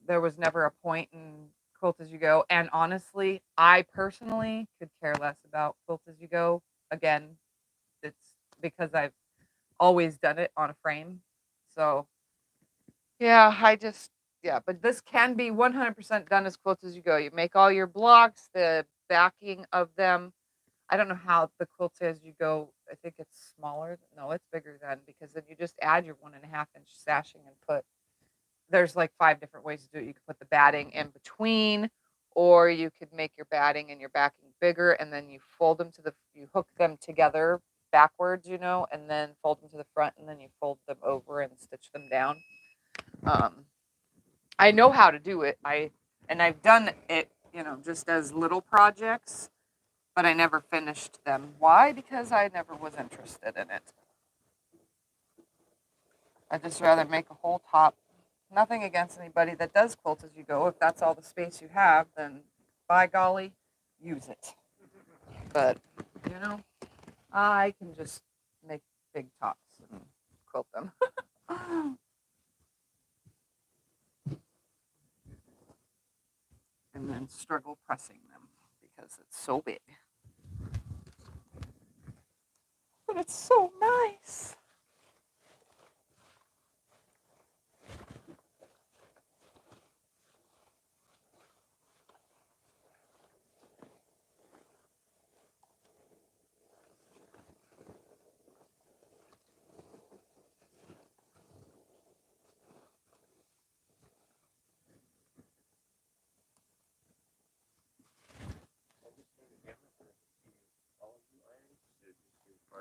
there was never a point in quilt as you go. And honestly, I personally could care less about quilt as you go. Again, it's because I've always done it on a frame. So yeah, but this can be 100% done as quilt as you go. You make all your blocks, the backing of them. I don't know how the quilt as you go. I think it's smaller. No, it's bigger than because then you just add your 1.5-inch sashing and put. There's like 5 different ways to do it. You could put the batting in between, or you could make your batting and your backing bigger, and then you fold them you hook them together backwards, and then fold them to the front, and then you fold them over and stitch them down. I know how to do it. I've done it, just as little projects, but I never finished them. Why? Because I never was interested in it. I'd just rather make a whole top. Nothing against anybody that does quilt as you go. If that's all the space you have, then by golly, use it. But, I can just make big tops and quilt them. And then struggle pressing them because it's so big. But it's so nice.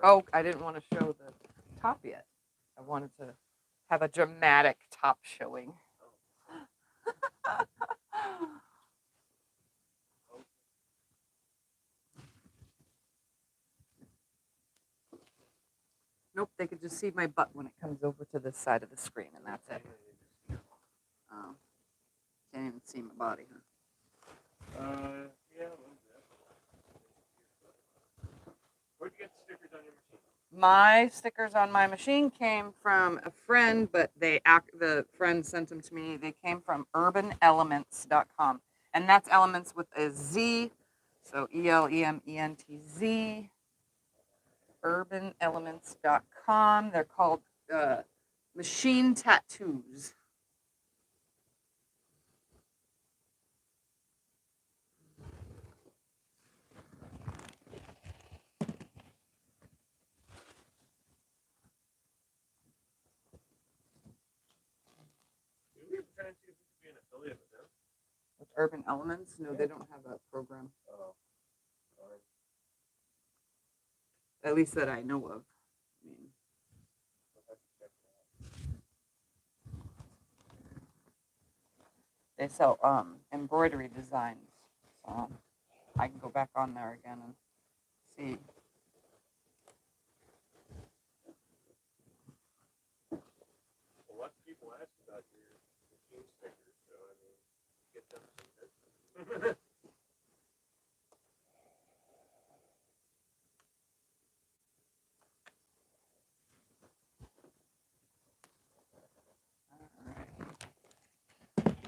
Oh, I didn't want to show the top yet. I wanted to have a dramatic top showing. Nope, they could just see my butt when it comes over to this side of the screen, and that's it. Can't even see my body, huh? Yeah, a little bit. Where'd you get the stickers on your machine? My stickers on my machine came from a friend, but the friend sent them to me. They came from urbanelements.com. And that's elements with a Z. So ELEMENTZ. Urbanelements.com. They're called machine tattoos. Did we ever try and see if we could be an affiliate with them? With Urban Elements? No, they don't have a program. Oh. Sorry. At least that I know of. I mean, I'll have to check that out. they sell embroidery designs. So I can go back on there again and see. Well, lots of people ask about your machine stickers, so I mean, get them some business.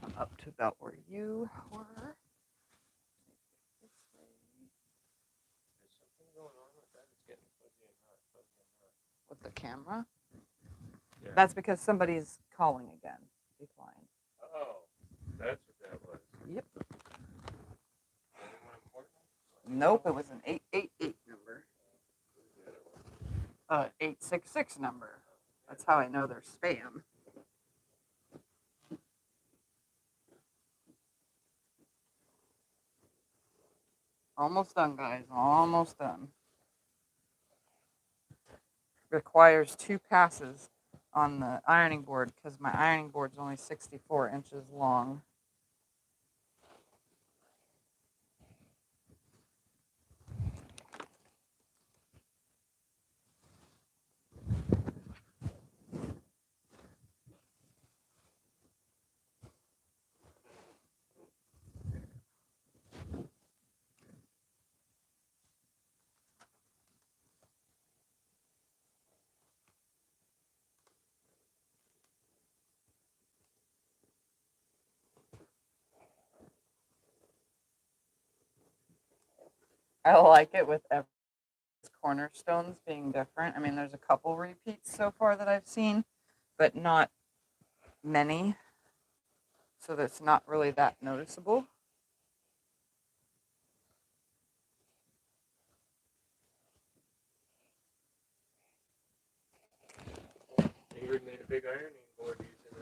I'm up to about where you were. There's something going on with that. It's getting fuzzy and hot, fuzzy and hot. With the camera? Yeah. That's because somebody's calling again. Decline. Oh, that's what that was. Yep. Nope, it was an 888 number. 866 number. That's how I know they're spam. Almost done, guys. Almost done. Requires 2 passes on the ironing board because my ironing board's only 64 inches long. I like it with every cornerstones being different. I mean, there's a couple repeats so far that I've seen, but not many. So that's not really that noticeable. Ingrid made a big ironing board using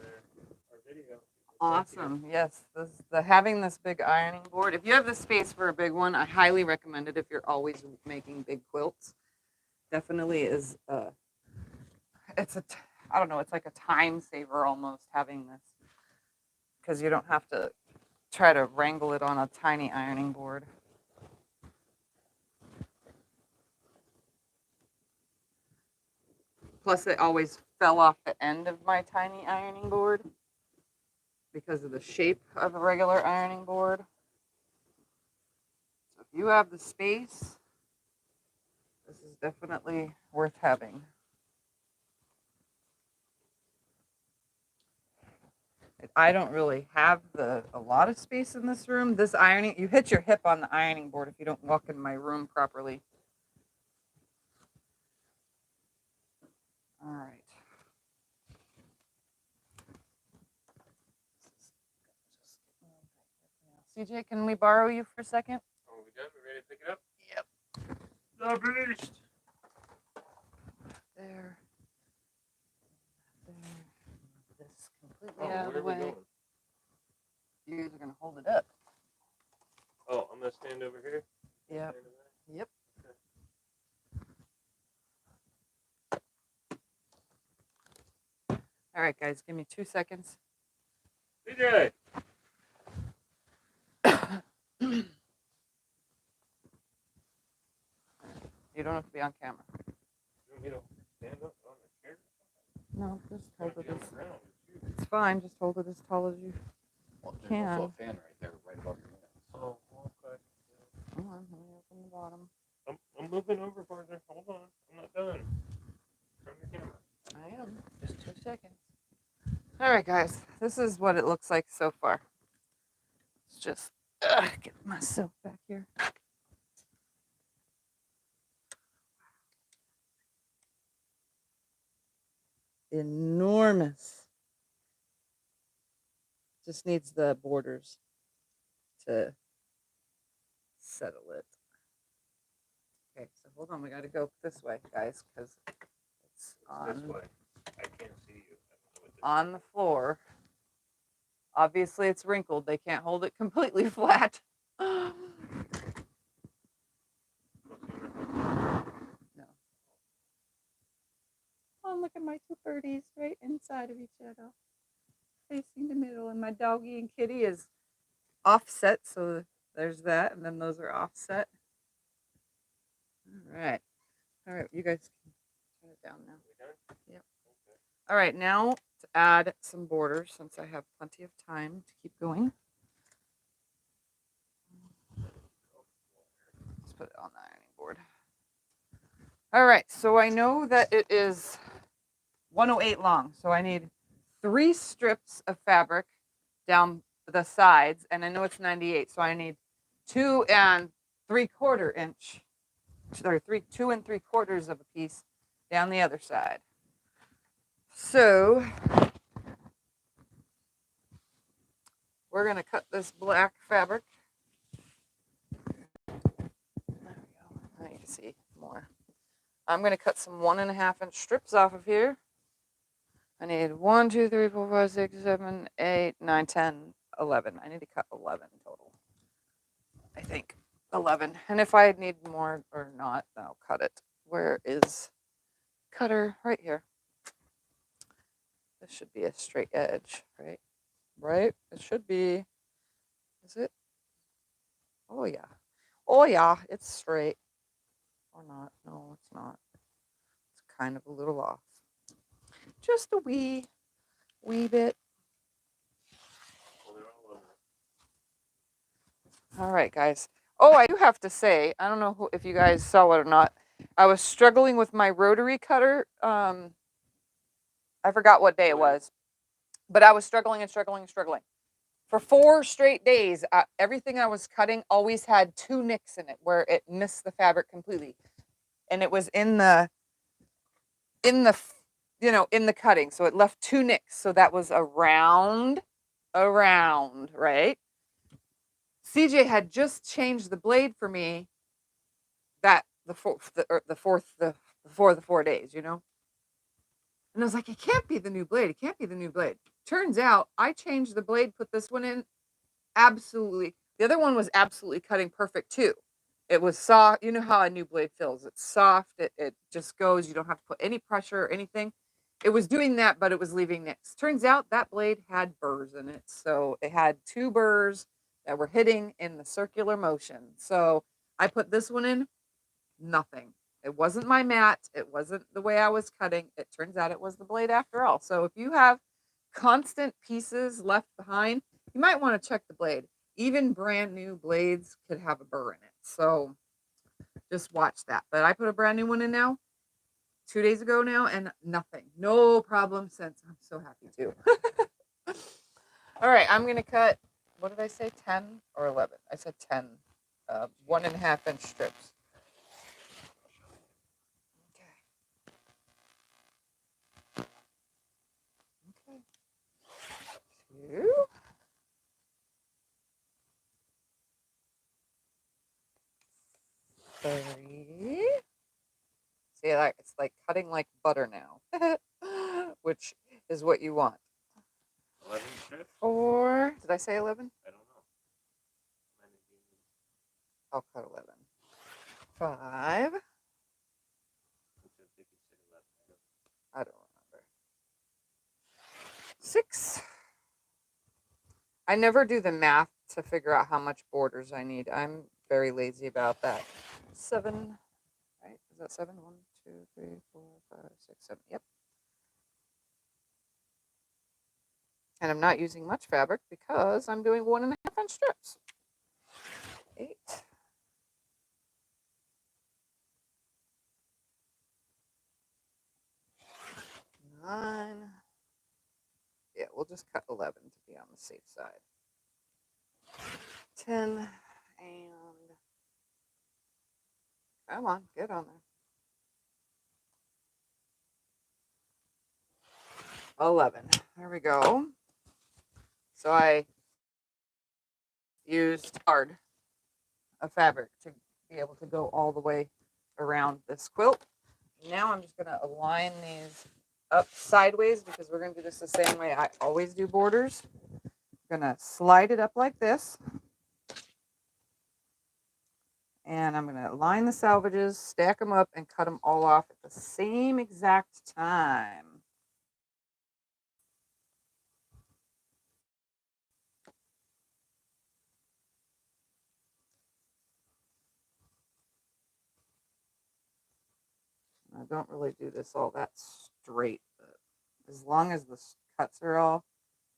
our video. Awesome. Yes, having this big ironing board. If you have the space for a big one, I highly recommend it if you're always making big quilts. Definitely is it's I don't know, it's like a time saver almost having this because you don't have to try to wrangle it on a tiny ironing board. Plus it always fell off the end of my tiny ironing board because of the shape of a regular ironing board. So if you have the space, this is definitely worth having. I don't really have a lot of space in this room. This ironing, you hit your hip on the ironing board if you don't walk in my room properly. All right. CJ, can we borrow you for a second? Oh, we done? We ready to pick it up? Yep. The beast. There. This completely Oh, out of the where are we way. going? You guys are gonna hold it up. Oh, I'm gonna stand over here. Yep. Yep. All right, guys, give me 2 seconds. CJ. You don't have to be on camera. You want me to stand up on the chair? No, just hold it as. Ground. It's fine. Just hold it as tall as you There's can. also a fan right there, right above your head. Oh, okay. Hold on, let me open the bottom. I'm moving over farther. Hold on. I'm not done. Turn the camera. I am. Just 2 seconds. All right, guys. This is what it looks like so far. Let's just get myself back here. Enormous. Just needs the borders to settle it. Okay, so hold on. We got to go this way, guys, because it's This way. I can't see you. on the floor. Obviously, it's wrinkled. They can't hold it completely flat. No. Oh, look at my 2 birdies right inside of each other, facing the middle. And my doggy and kitty is offset, so there's that. And then those are offset. All right. All right, you guys can turn it down now. Yep. All right, now to add some borders since I have plenty of time to keep going. Let's put it on the ironing board. All right, so I know that it is 108 long, so I need 3 strips of fabric down the sides, and I know it's 98, so I need 2 3/4 inch, or 2 3/4 of a piece down the other side. So we're gonna cut this black fabric. see more. I'm going to cut some 1.5 inch strips off of here. I need 1, 2, 3, 4, 5, 6, 7, 8, 9, 10, 11. I need to cut 11 total. I think 11. And if I need more or not, I'll cut it. Where is cutter? Right here. This should be a straight edge, right? Right? It should be. Is it? Oh, yeah. Oh, yeah. It's straight. Or not. No, it's not. It's kind of a little off. Just a wee bit. Well, they're all over. All right, guys. Oh, I do have to say, I don't know if you guys saw it or not. I was struggling with my rotary cutter. I forgot what day it was, but I was struggling and struggling and struggling. For 4 straight days, everything I was cutting always had 2 nicks in it where it missed the fabric completely. And it was in the cutting. So it left 2 nicks. So that was around, right? CJ had just changed the blade for me before the 4 days, you know? And I was like, it can't be the new blade. It can't be the new blade. Turns out I changed the blade, put this one in. Absolutely. The other one was absolutely cutting perfect too. It was soft. You know how a new blade feels. It's soft. It just goes. You don't have to put any pressure or anything. It was doing that, but it was leaving nicks. Turns out that blade had burrs in it. So it had 2 burrs that were hitting in the circular motion. So I put this one in, nothing. It wasn't my mat. It wasn't the way I was cutting. It turns out it was the blade after all. So if you have constant pieces left behind, you might want to check the blade. Even brand new blades could have a burr in it. So just watch that. But I put a brand new one in now, 2 days ago now, and nothing. No problem since. I'm so happy too. All right, I'm going to cut, what did I say, 10 or 11? I said 10, 1.5 inch strips. Okay. 2. 3. See, it's like cutting like butter now, which is what you want. 11 strips? 4. Did I say 11? I don't know. I'll cut 11. 5. I don't remember. 6. I never do the math to figure out how much borders I need. I'm very lazy about that. 7. Right? Is that 7? 1, 2, 3, 4, 5, 6, 7. Yep. And I'm not using much fabric because I'm doing 1.5 inch strips. 8. 9. Yeah, we'll just cut 11 to be on the safe side. 10 and come on, get on there. 11. There we go. So I used hard a fabric to be able to go all the way around this quilt. Now I'm just going to align these up sideways because we're going to do this the same way I always do borders. I'm going to slide it up like this. And I'm going to line the salvages, stack them up, and cut them all off at the same exact time. I don't really do this all that straight, but as long as the cuts are all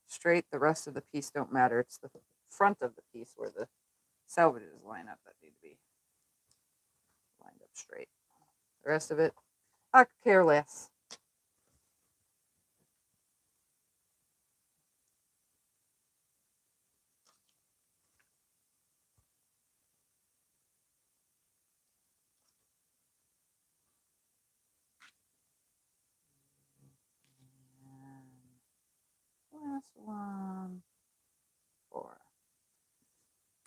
straight, the rest of the piece don't matter. It's the front of the piece where the salvages line up that need to be lined up straight. The rest of it, I could care less. Last one. 4.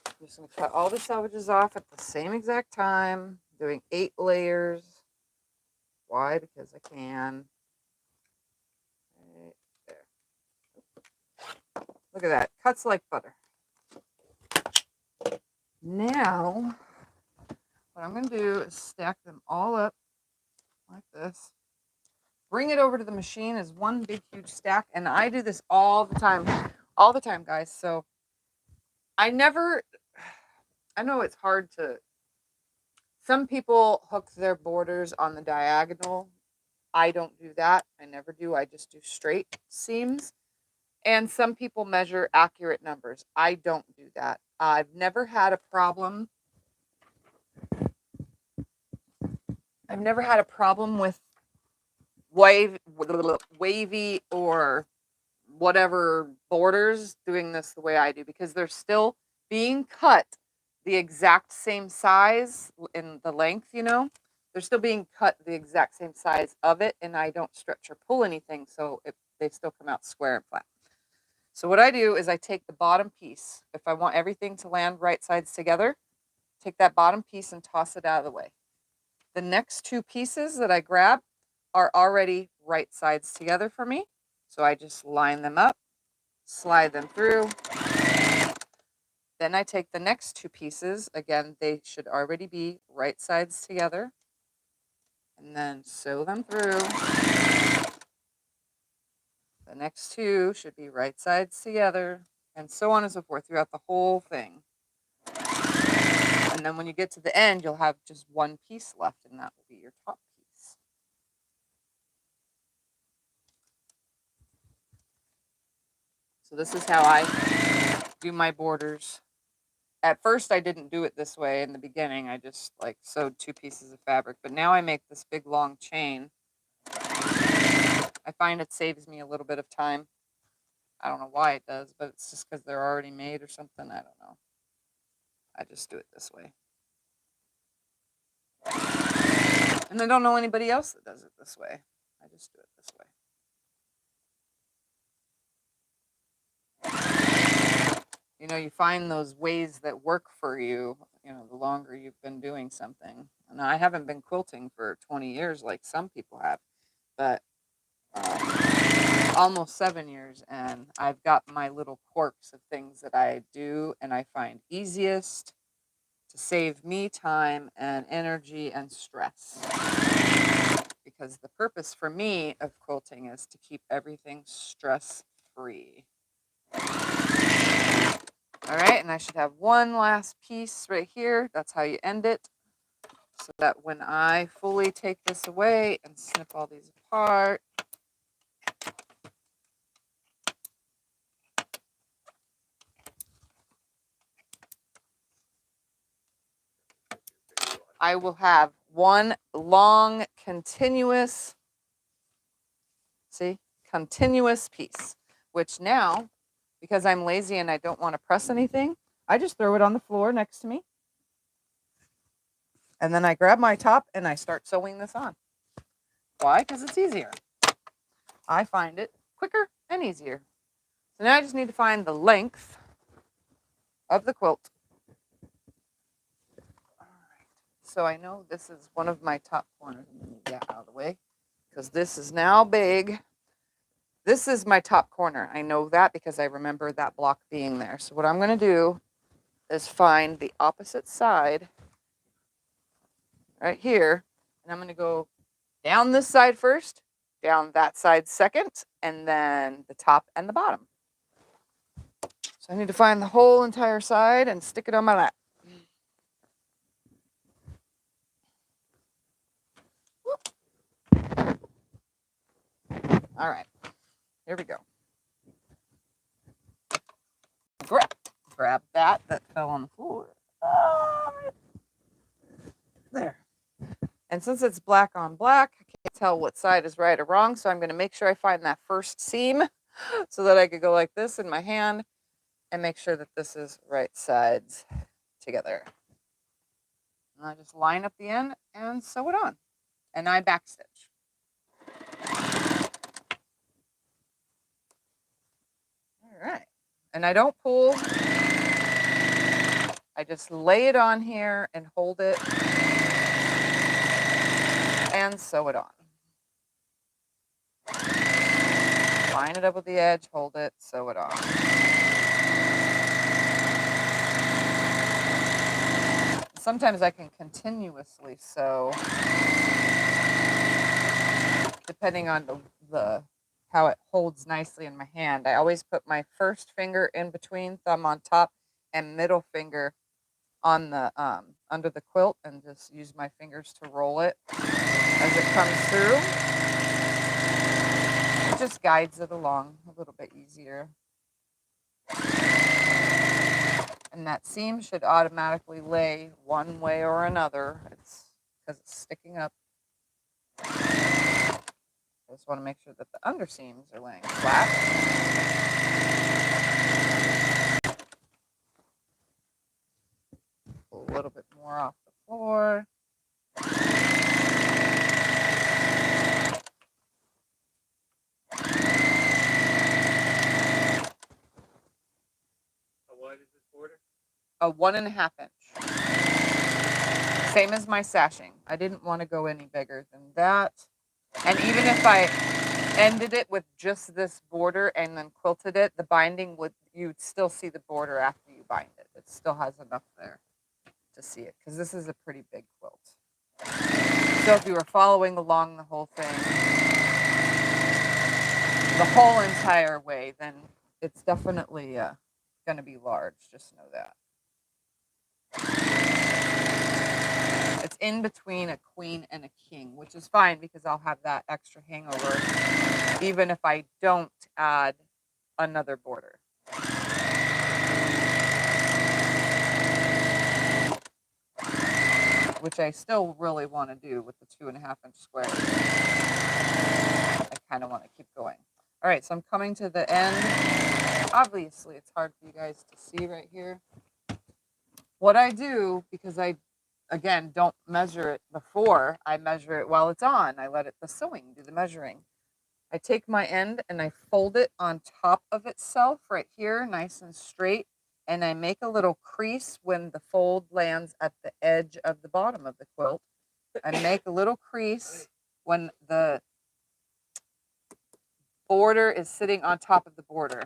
I'm just going to cut all the salvages off at the same exact time. doing 8 layers. Why? Because I can. Right there. Look at that. Cuts like butter. Now, what I'm going to do is stack them all up like this. Bring it over to the machine as one big, huge stack. And I do this all the time, guys. So I know it's hard to, some people hook their borders on the diagonal. I don't do that. I never do. I just do straight seams. And some people measure accurate numbers. I don't do that. I've never had a problem. With wavy or whatever borders doing this the way I do, because they're still being cut the exact same size in the length, they're still being cut the exact same size of it, and I don't stretch or pull anything, so they still come out square and flat. So what I do is I take the bottom piece. If I want everything to land right sides together, take that bottom piece and toss it out of the way. The next 2 pieces that I grab are already right sides together for me. So I just line them up, slide them through. Then I take the next 2 pieces. Again, they should already be right sides together. And then sew them through. The next 2 should be right sides together, and so on and so forth throughout the whole thing. And then when you get to the end, you'll have just 1 piece left, and that will be your top piece. So this is how I do my borders. At first, I didn't do it this way in the beginning. I just sewed 2 pieces of fabric, but now I make this big long chain. I find it saves me a little bit of time. I don't know why it does, but it's just because they're already made or something. I don't know. I just do it this way. And I don't know anybody else that does it this way. I just do it this way. You find those ways that work for you, the longer you've been doing something. And I haven't been quilting for 20 years like some people have, but almost 7 years, and I've got my little quirks of things that I do and I find easiest to save me time and energy and stress. Because the purpose for me of quilting is to keep everything stress-free. All right, and I should have one last piece right here. That's how you end it. So that when I fully take this away and snip all these apart, I will have one long, continuous piece, which now, because I'm lazy and I don't want to press anything, I just throw it on the floor next to me. And then I grab my top and I start sewing this on. Why? Because it's easier. I find it quicker and easier. So now I just need to find the length of the quilt. So I know this is one of my top corners. I'm going to get out of the way because this is now big. This is my top corner. I know that because I remember that block being there. So what I'm going to do is find the opposite side right here. And I'm going to go down this side first, down that side second, and then the top and the bottom. So I need to find the whole entire side and stick it on my lap. All right, here we go. Grab that fell on the floor. There. And since it's black on black, I can't tell what side is right or wrong, so I'm going to make sure I find that first seam so that I could go like this in my hand and make sure that this is right sides together. And I just line up the end and sew it on. And I backstitch. All right. And I don't pull. I just lay it on here and hold it and sew it on. Line it up with the edge, hold it, sew it on. Sometimes I can continuously sew, depending on the how it holds nicely in my hand. I always put my first finger in between, thumb on top, and middle finger on the under the quilt, and just use my fingers to roll it as it comes through. It just guides it along a little bit easier. And that seam should automatically lay one way or another. It's because it's sticking up. I just want to make sure that the underseams are laying flat. Pull a little bit more off the floor. How wide is this border? A 1.5 inch. Same as my sashing. I didn't want to go any bigger than that. And even if I ended it with just this border and then quilted it, the binding would, you'd still see the border after you bind it. It still has enough there to see it, because this is a pretty big quilt. So if you were following along the whole thing, the whole entire way, then it's definitely going to be large. Just know that. It's in between a queen and a king, which is fine because I'll have that extra hangover even if I don't add another border. Which I still really want to do with the 2.5 inch square. I kind of want to keep going. All right, so I'm coming to the end. Obviously, it's hard for you guys to see right here. What I do, because I, again, don't measure it before, I measure it while it's on. I let the sewing do the measuring. I take my end and I fold it on top of itself right here, nice and straight. And I make a little crease when the fold lands at the edge of the bottom of the quilt. I make a little crease when the border is sitting on top of the border.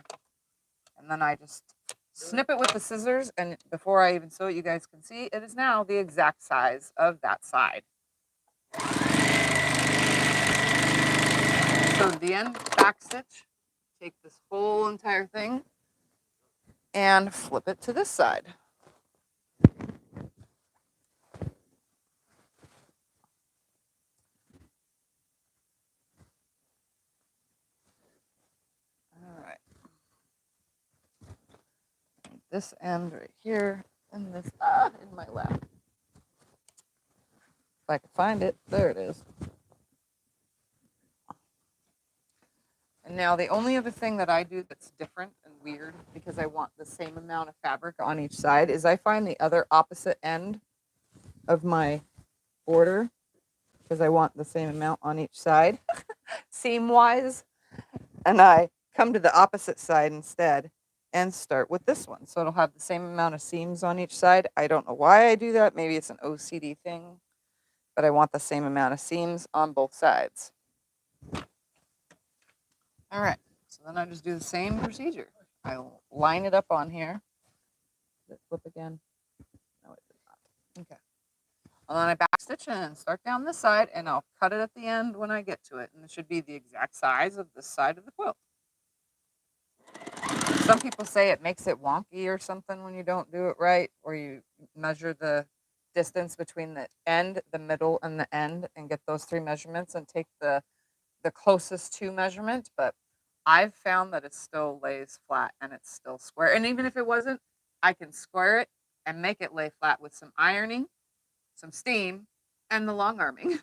And then I just snip it with the scissors, and before I even sew it, you guys can see it is now the exact size of that side. So the end back stitch, take this whole entire thing and flip it to this side. All right. This end right here, and this in my lap. If I can find it, there it is. And now the only other thing that I do that's different and weird, because I want the same amount of fabric on each side, is I find the other opposite end of my border, because I want the same amount on each side, seam-wise, and I come to the opposite side instead and start with this one. So it'll have the same amount of seams on each side. I don't know why I do that. Maybe it's an OCD thing, but I want the same amount of seams on both sides. All right, so then I just do the same procedure. I'll line it up on here. Did it flip again? No, it did not. Okay. And then I back stitch and start down this side, and I'll cut it at the end when I get to it. And it should be the exact size of this side of the quilt. Some people say it makes it wonky or something when you don't do it right, or you measure the distance between the end, the middle, and the end, and get those 3 measurements and take the closest to measurement. But I've found that it still lays flat and it's still square. And even if it wasn't, I can square it and make it lay flat with some ironing, some steam, and the long arming.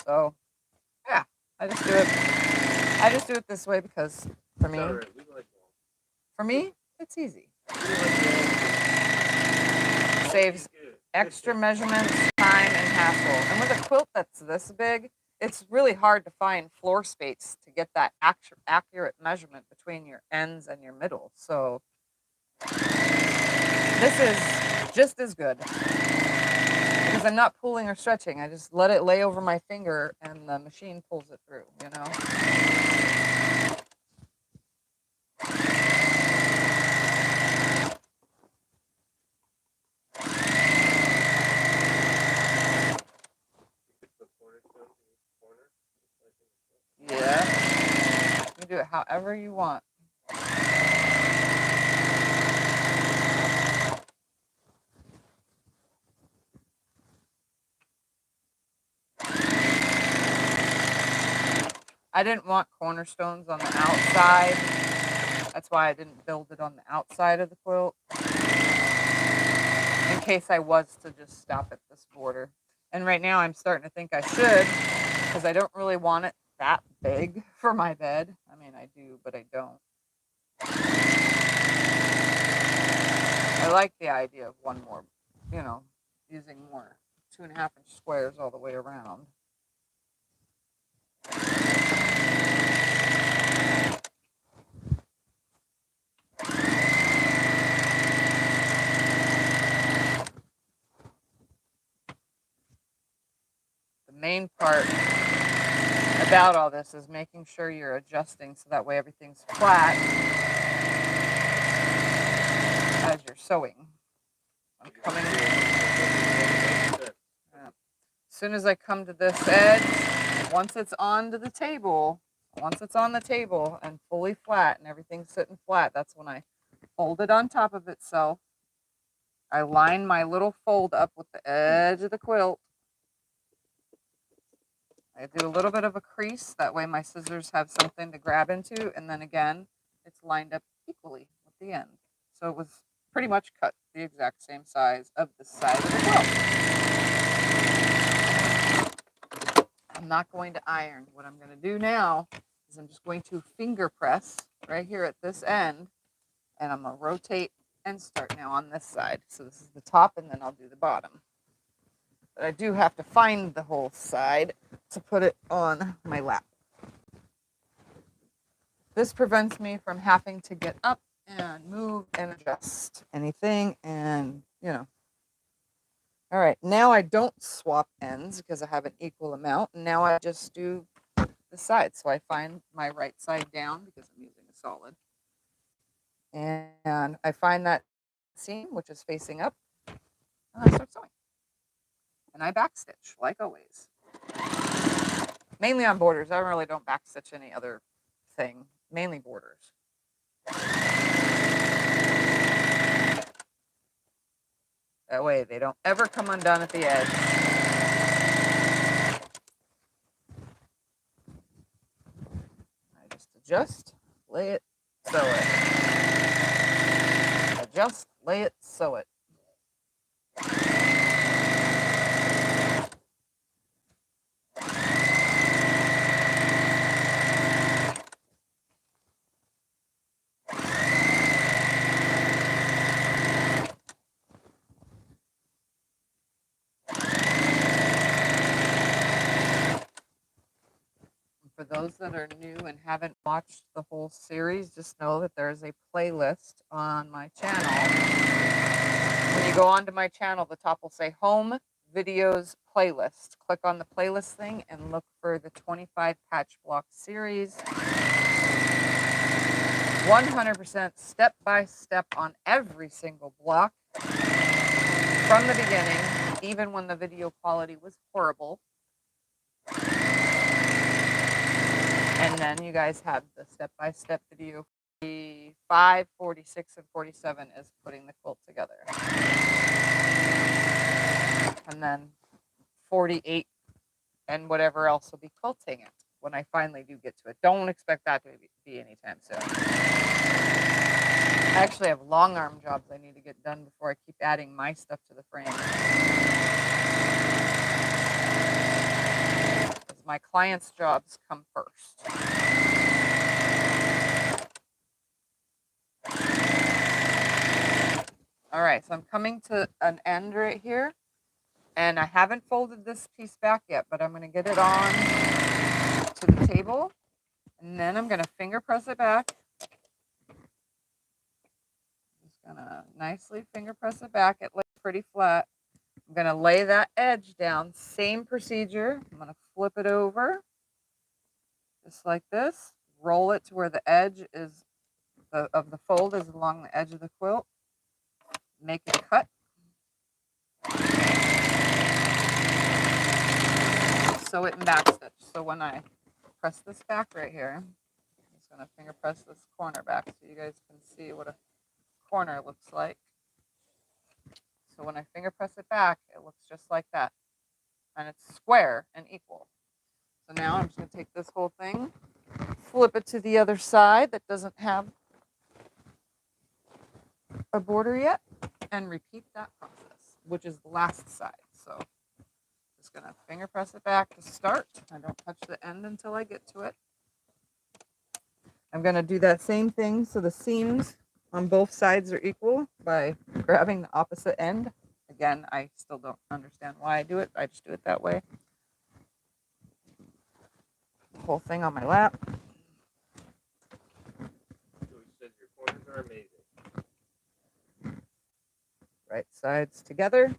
So, yeah, I just do it this way because for me, it's easy. Saves extra measurements, time, and hassle. And with a quilt that's this big, it's really hard to find floor space to get that accurate measurement between your ends and your middle. So this is just as good. because I'm not pulling or stretching. I just let it lay over my finger and the machine pulls it through, you know? The cornerstone in each corner. Yeah. You do it however you want. I didn't want cornerstones on the outside. That's why I didn't build it on the outside of the quilt. In case I was to just stop at this border. And right now I'm starting to think I should, because I don't really want it that big for my bed. I mean, I do, but I don't. I like the idea of one more, you know, using more 2.5-inch squares all the way around. The main part about all this is making sure you're adjusting so that way everything's flat as you're sewing. I'm coming. As soon as I come to this edge, once it's on the table and fully flat and everything's sitting flat, that's when I fold it on top of itself. I line my little fold up with the edge of the quilt. I do a little bit of a crease, that way my scissors have something to grab into, and then again, it's lined up equally with the end. So it was pretty much cut the exact same size of the side of the quilt. I'm not going to iron. What I'm going to do now is I'm just going to finger press right here at this end, and I'm going to rotate and start now on this side. So this is the top, and then I'll do the bottom. But I do have to find the whole side to put it on my lap. This prevents me from having to get up and move and adjust anything, and you know. All right, now I don't swap ends because I have an equal amount. And now I just do the sides. So I find my right side down because I'm using a solid. And I find that seam, which is facing up, and I start sewing. And I backstitch, like always. Mainly on borders. I really don't backstitch any other thing. Mainly borders. That way they don't ever come undone at the edge. I just adjust, lay it, sew it. Adjust, lay it, sew it. For those that are new and haven't watched the whole series, just know that there's a playlist on my channel. When you go onto my channel, the top will say Home Videos Playlist. Click on the playlist thing and look for the 25 patch block series. 100% step-by-step on every single block from the beginning, even when the video quality was horrible. And then you guys have the step-by-step video. 45, 46, and 47 is putting the quilt together. And then 48 and whatever else will be quilting it when I finally do get to it. Don't expect that to be anytime soon. I actually have long arm jobs I need to get done before I keep adding my stuff to the frame. Because my clients' jobs come first. All right, so I'm coming to an end right here. And I haven't folded this piece back yet, but I'm going to get it on to the table. And then I'm going to finger press it back. Just going to nicely finger press it back. It lays pretty flat. I'm going to lay that edge down. Same procedure. I'm going to flip it over just like this. Roll it to where the edge is of the fold is along the edge of the quilt. Make a cut. Sew it in backstitch. So when I press this back right here, I'm just going to finger press this corner back so you guys can see what a corner looks like. So when I finger press it back, it looks just like that. And it's square and equal. So now I'm just going to take this whole thing, flip it to the other side that doesn't have a border yet, and repeat that process, which is the last side. So just going to finger press it back to start. I don't touch the end until I get to it. I'm going to do that same thing so the seams on both sides are equal by grabbing the opposite end. Again, I still don't understand why I do it. I just do it that way. The whole thing on my lap. Joey says your corners are amazing. Right sides together.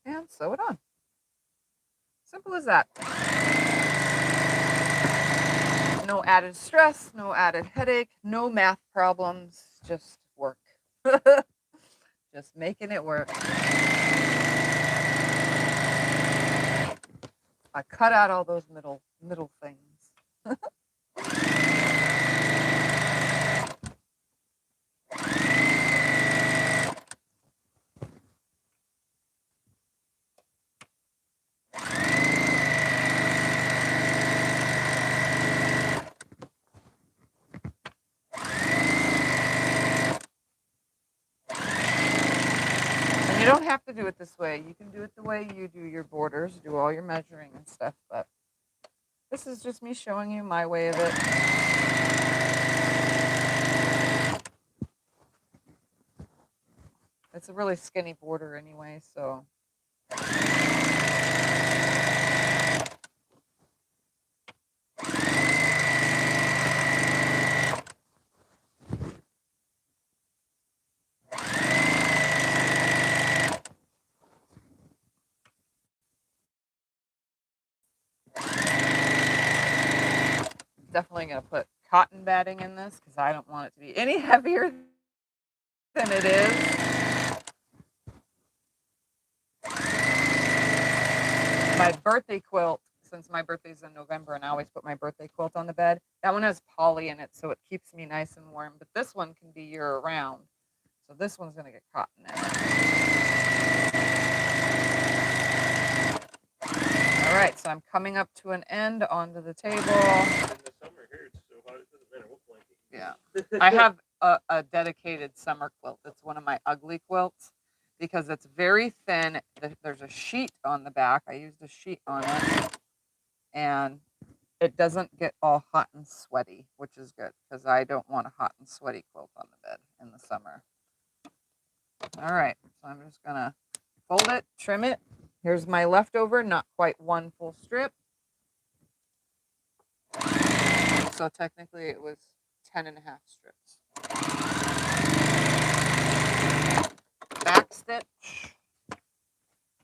And sew it on. Simple as that. No added stress, no added headache, no math problems, just work. Just making it work. I cut out all those middle things. And you don't have to do it this way. You can do it the way you do your borders, do all your measuring and stuff, but this is just me showing you my way of it. It's a really skinny border anyway, so. Definitely going to put cotton batting in this because I don't want it to be any heavier than it is. My birthday quilt, since my birthday's in November and I always put my birthday quilt on the bed, that one has poly in it, so it keeps me nice and warm. But this one can be year round. So this one's going to get cotton in it. All right, so I'm coming up to an end onto the table. In the summer here, it's so hot, it doesn't matter what blanket. Yeah. I have a dedicated summer quilt. It's one of my ugly quilts because it's very thin. There's a sheet on the back. I used a sheet on it. And it doesn't get all hot and sweaty, which is good because I don't want a hot and sweaty quilt on the bed in the summer. All right, so I'm just going to fold it, trim it. Here's my leftover, not quite one full strip. So technically it was 10.5 strips. Back stitch.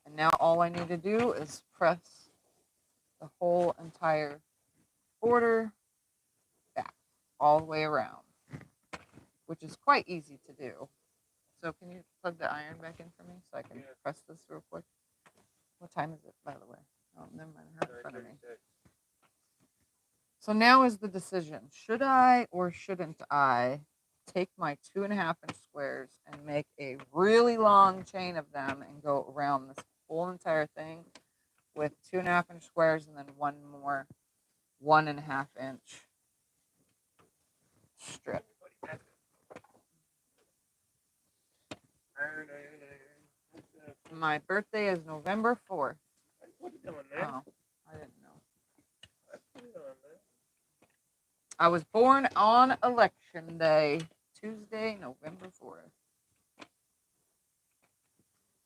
And now all I need to do is press the whole entire border back all the way around, which is quite easy to do. So can you plug the iron back in for me so I can press this real quick? What time is it, by the way? Oh, never mind. I have it in front of me. So now is the decision. Should I or shouldn't I take my 2.5-inch squares and make a really long chain of them and go around this whole entire thing with 2.5-inch squares and then one more 1.5-inch strip? My birthday is November 4th. What are you doing there? Oh, I didn't know. I was born on election day, Tuesday, November 4th.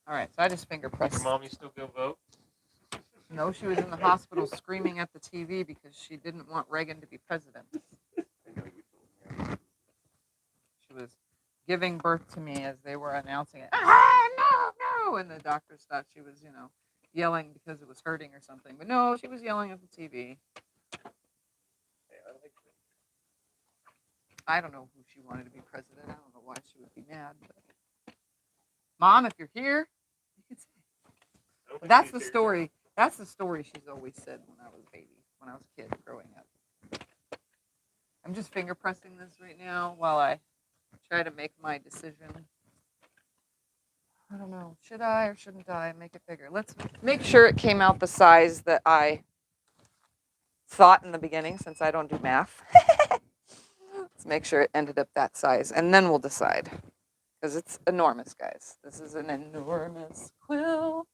All right, so I just finger Does press. your mommy still go vote? No, she was in the hospital screaming at the TV because she didn't want Reagan to be president. I know you told me. She was giving birth to me as they were announcing it. Ah, no, no! And the doctors thought she was, yelling because it was hurting or something. But no, she was yelling at the TV. Hey, I like it. I don't know who she wanted to be president. I don't know why she would be mad. But... Mom, if you're here, you can say. I don't think That's she's the here. story. That's the story she's always said when I was a baby, when I was a kid growing up. I'm just finger pressing this right now while I try to make my decision. I don't know. Should I or shouldn't I make it bigger? Let's make sure it came out the size that I thought in the beginning, since I don't do math. Let's make sure it ended up that size, and then we'll decide. Because it's enormous, guys. This is an enormous quilt.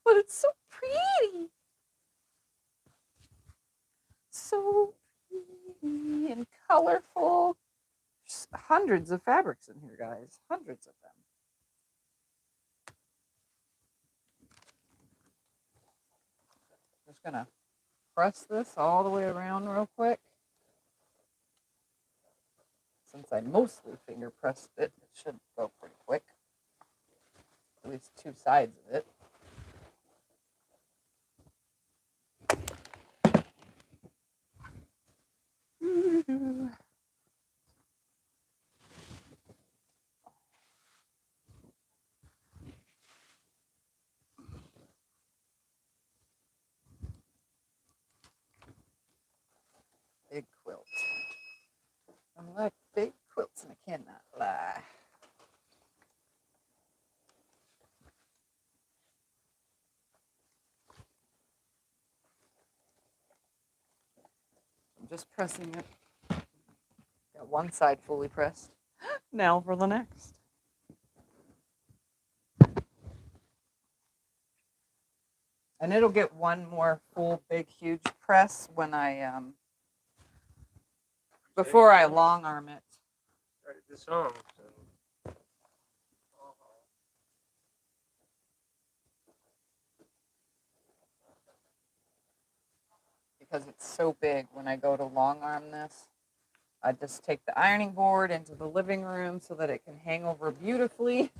But it's so pretty. So pretty and colorful. There's hundreds of fabrics in here, guys. Hundreds of them. Just gonna press this all the way around real quick. Since I mostly finger pressed it, it should go pretty quick. At least two sides of it. Big quilt. I like big quilts, and I cannot lie. I'm just pressing it. Got one side fully pressed. Now for the next. And it'll get one more full, big, huge press when I before I long arm it. Write the song. So. Because it's so big when I go to long arm this. I just take the ironing board into the living room so that it can hang over beautifully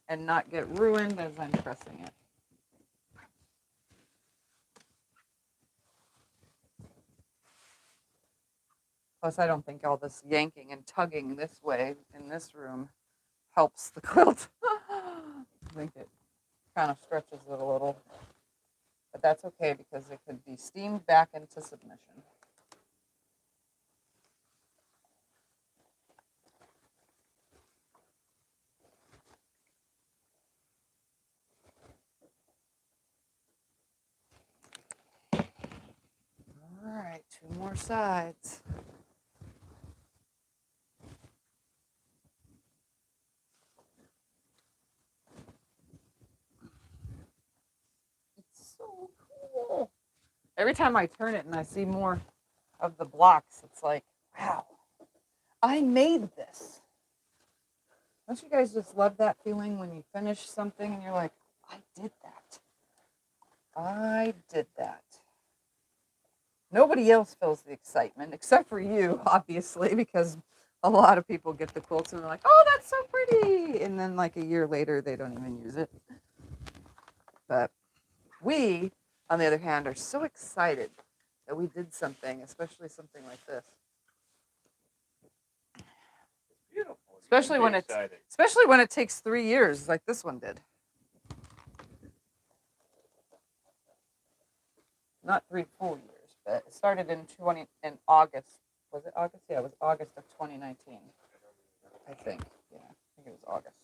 and not get ruined as I'm pressing it. Plus, I don't think all this yanking and tugging this way in this room helps the quilt. I think it kind of stretches it a little. But that's okay because it could be steamed back into submission. All right, two more sides. It's so cool. Every time I turn it and I see more of the blocks, it's like, wow, I made this. Don't you guys just love that feeling when you finish something and you're like, I did that. I did that. Nobody else feels the excitement except for you, obviously, because a lot of people get the quilts and they're like, oh, that's so pretty. And then like a year later, they don't even use it. But we, on the other hand, are so excited that we did something, especially something like this. Beautiful. Especially when it takes 3 years, like this one did. Not 3 full years, but it started in August. Was it August? Yeah, it was August of 2019. I think. Yeah, I think it was August.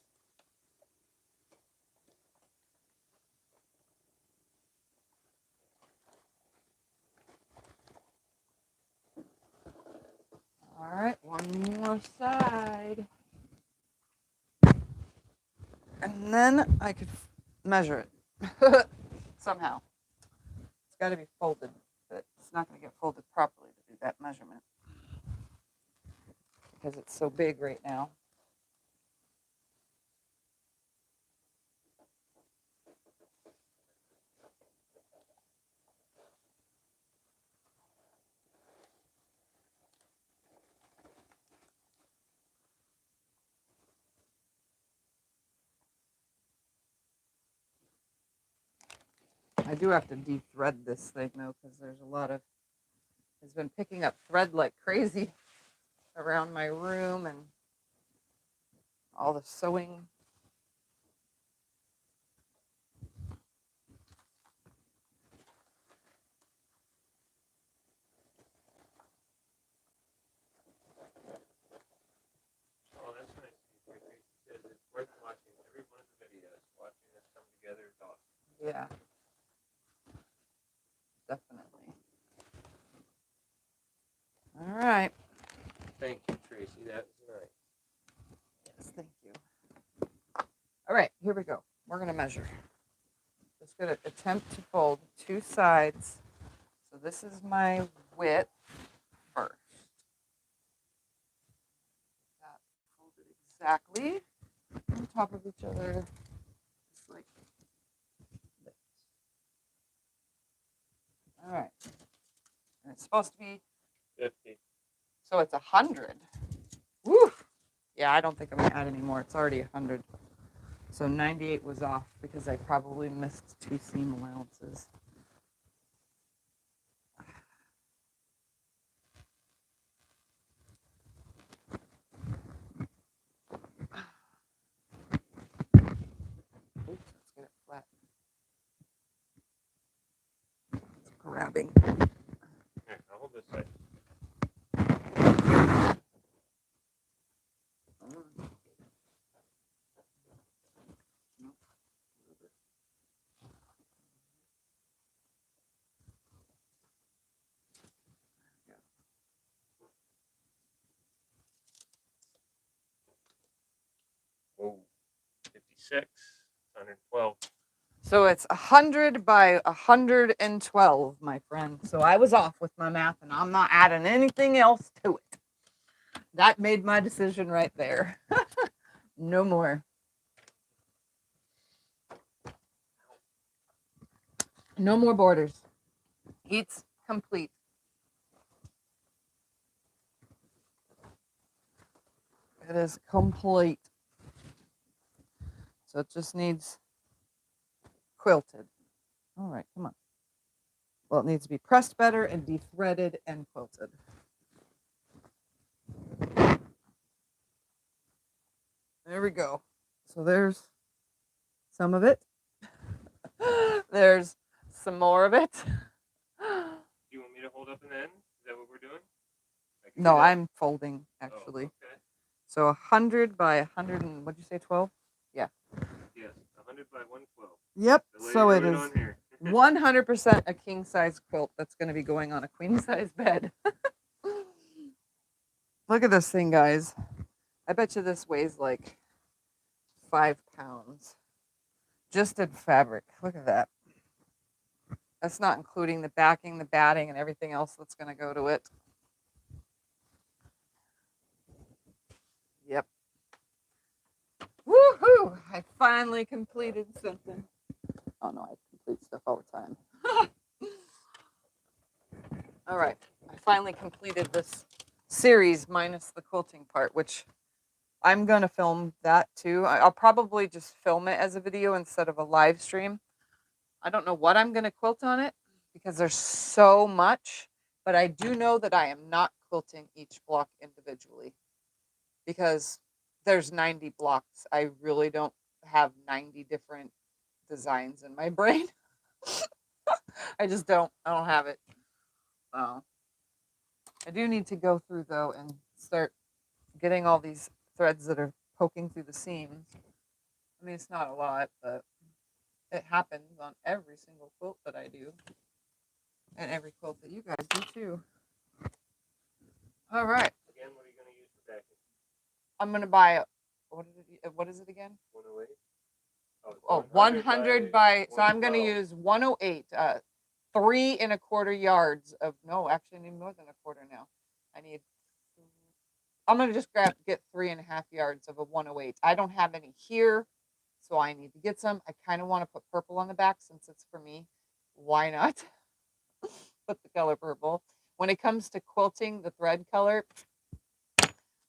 All right, one more side. And then I could measure it somehow. It's got to be folded, but it's not going to get folded properly to do that measurement because it's so big right now. I do have to de-thread this thing though, because there's a lot of, it's been picking up thread like crazy around my room and all the sewing. Oh, that's nice. Tracy says it's worth watching every one of the videos. Watching this come together is awesome. Yeah, definitely. All right. Thank you, Tracy. That was nice. Yes, thank you. All right, here we go. We're going to measure. Just going to attempt to fold 2 sides. So this is my width first. That folded exactly on top of each other, just like this. All right. And it's supposed to be 50. So it's 100. Woo! Yeah, I don't think I'm gonna add any more. It's already 100. So 98 was off because I probably missed 2 seam allowances. Oops, let's get it flat. It's grabbing. Here, I'll hold this side. Whoa. 56. 112. So it's 100 by 112, my friend. So I was off with my math, and I'm not adding anything else to it. That made my decision right there. No more. No more borders. It's complete. It is complete. So it just needs quilted. All right, come on. Well, it needs to be pressed better and de-threaded and quilted. There we go. So there's some of it. There's some more of it. Do you want me to hold up an end? Is that what we're doing? I can do No, that. I'm folding Oh, actually. okay. So 100 by 100 and what'd you say, 12? Yes, 100 by 112. Yep. The So lady it wrote is on here. 100% a king size quilt that's going to be going on a queen size bed. Look at this thing, guys. I bet you this weighs like 5 pounds just in fabric. Look at that. That's not including the backing, the batting, and everything else that's going to go to it. Yep. Woohoo! I finally completed something. Oh no, I complete stuff all the time. All right. I finally completed this series minus the quilting part, which I'm going to film that too. I'll probably just film it as a video instead of a live stream. I don't know what I'm going to quilt on it because there's so much, but I do know that I am not quilting each block individually because there's 90 blocks. I really don't have 90 different designs in my brain. I just don't. I don't have it. I do need to go through though and start getting all these threads that are poking through the seams. I mean, it's not a lot, but it happens on every single quilt that I do, and every quilt that you guys do too. All right, Again, what are you going to use for backing? I'm gonna buy a, what is it again? 108? Oh, 100 by, so I'm gonna use 108, 3 1/4 yards of, no, actually I need more than a quarter now. I'm gonna just get 3.5 yards of a 108. I don't have any here, so I need to get some. I kind of want to put purple on the back since it's for me. Why not? Put the color purple. When it comes to quilting, the thread color,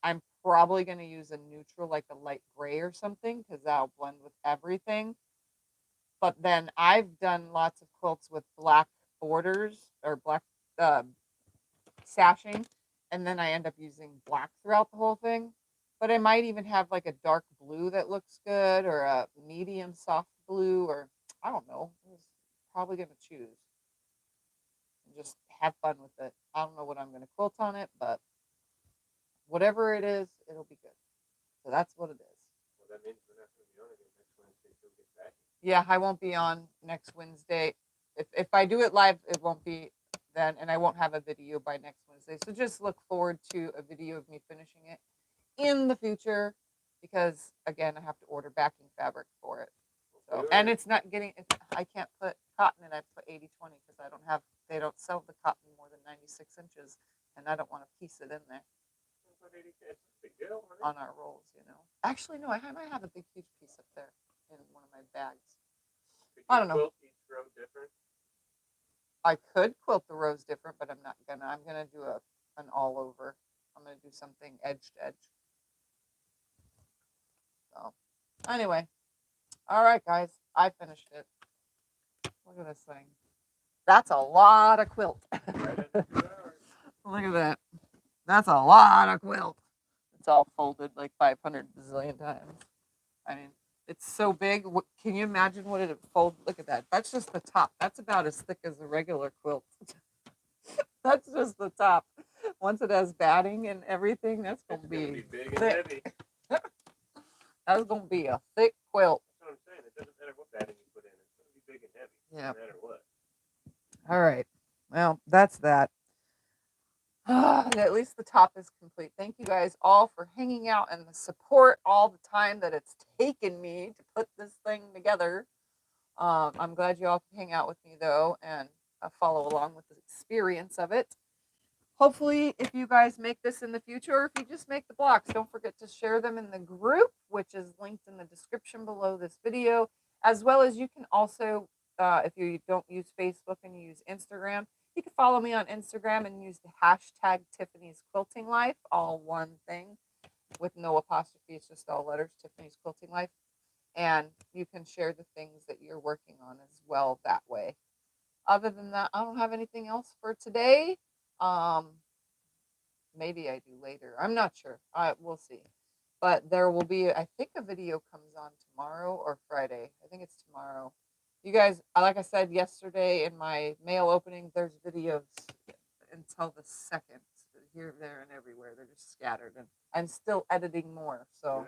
I'm probably going to use a neutral, like a light gray or something, because that'll blend with everything. But then I've done lots of quilts with black borders or black sashing, and then I end up using black throughout the whole thing. But I might even have like a dark blue that looks good, or a medium soft blue, or I don't know. I'm probably gonna choose and just have fun with it. I don't know what I'm gonna quilt on it, but whatever it is, it'll be good. So that's what it is. Well, that means we're not going to be on again next Wednesday till we get back. Yeah, I won't be on next Wednesday. If I do it live, it won't be then, and I won't have a video by next Wednesday. So just look forward to a video of me finishing it in the future, because again, I have to order backing fabric for it. So, and it's not getting. I can't put cotton in. I put 80/20 because I don't have. They don't sell the cotton more than 96 inches, and I don't want to piece it in there on our rolls. You know. Actually, no. I might have a big, huge piece up there in one of my bags. I don't know. Quilt each row different? I could quilt the rows different, but I'm not gonna. I'm gonna do an all over. I'm gonna do something edge to edge. So, anyway, all right, guys, I finished it. Look at this thing. That's a lot of quilt. Look at that. That's a lot of quilt. It's all folded like 500 bazillion times. I mean, it's so big. Can you imagine what it folds? Look at that. That's just the top. That's about as thick as a regular quilt. That's just the top. Once it has batting and everything, that's going to be big and thick. heavy. That's going to be a thick quilt. That's what I'm saying. It doesn't matter what batting you put in. It's going to be big and heavy. Yeah. No matter what. All right. Well, that's that. At least the top is complete. Thank you guys all for hanging out and the support all the time that it's taken me to put this thing together. I'm glad you all can hang out with me though and follow along with the experience of it. Hopefully, if you guys make this in the future, or if you just make the blocks, don't forget to share them in the group, which is linked in the description below this video, as well as you can also, if you don't use Facebook and you use Instagram, you can follow me on Instagram and use the hashtag Tiffany's Quilting Life, all one thing with no apostrophe. It's just all letters, Tiffany's Quilting Life. And you can share the things that you're working on as well that way. Other than that, I don't have anything else for today. Maybe I do later. I'm not sure. We'll see. But there will be, I think a video comes on tomorrow or Friday. I think it's tomorrow. You guys, like I said yesterday in my mail opening, there's videos until the second. Here, there, and everywhere. They're just scattered. And I'm still editing more. So.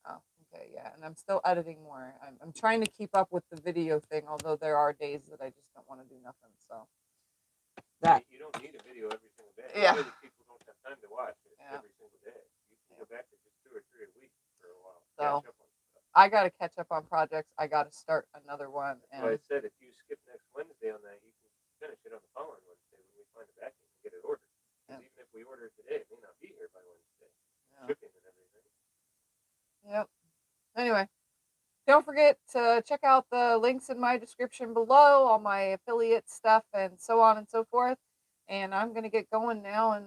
Oh, okay, yeah. And I'm still editing more. I'm trying to keep up with the video thing, although there are days that I just don't want to do nothing. So. That. You don't need a video every single day. Yeah. People don't have time to watch it every single day. You can go back to just 2 or 3 a week for a while. So, catch up on stuff. I got to catch up on projects. I got to start another one. And I said, if you skip next Wednesday on that, you can finish it on the following Wednesday when we find it back and get it ordered. Yeah. Even if we order it today, it may not be here by Wednesday. Yeah. Shipping and everything. Yep. Anyway, don't forget to check out the links in my description below, all my affiliate stuff and so on and so forth. And I'm going to get going now, and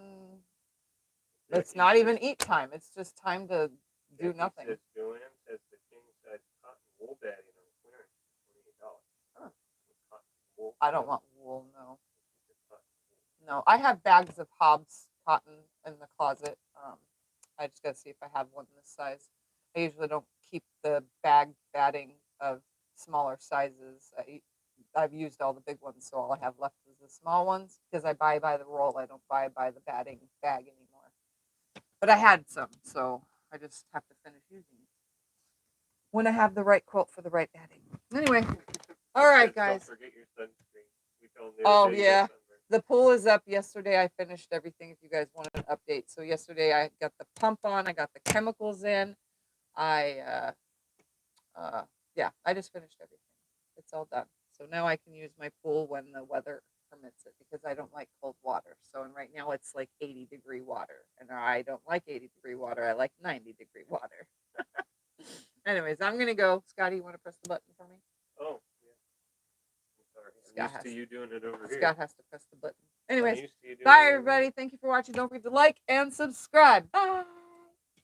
it's not even eat time. It's just time to do nothing. Says Joanne says the king size cotton wool batting on clearance for $28. Huh. Wool. I don't want wool, no. No, I have bags of Hobbs cotton in the closet. I just got to see if I have one this size. I usually don't keep the bag batting of smaller sizes. I've used all the big ones, so all I have left is the small ones because I buy by the roll. I don't buy by the batting bag anymore. But I had some, so I just have to finish using it when I have the right quilt for the right batting. Anyway, all right, guys. Don't forget your sunscreen. We told them Oh, yeah. The pool is up. Yesterday, I finished everything. If you guys want an update. So yesterday, I got the pump on. I got the chemicals in. I just finished everything. It's all done. So now I can use my pool when the weather permits it because I don't like cold water. So, and right now it's like 80-degree water. And I don't like 80-degree water. I like 90-degree water. Anyways, I'm going to go. Scotty, you want to press the button for me? Oh, yeah. I'm sorry. I'm used to you doing it over here. Scott has to press the button. Anyways, bye, everybody. Thank you for watching. Don't forget to like and subscribe. Bye.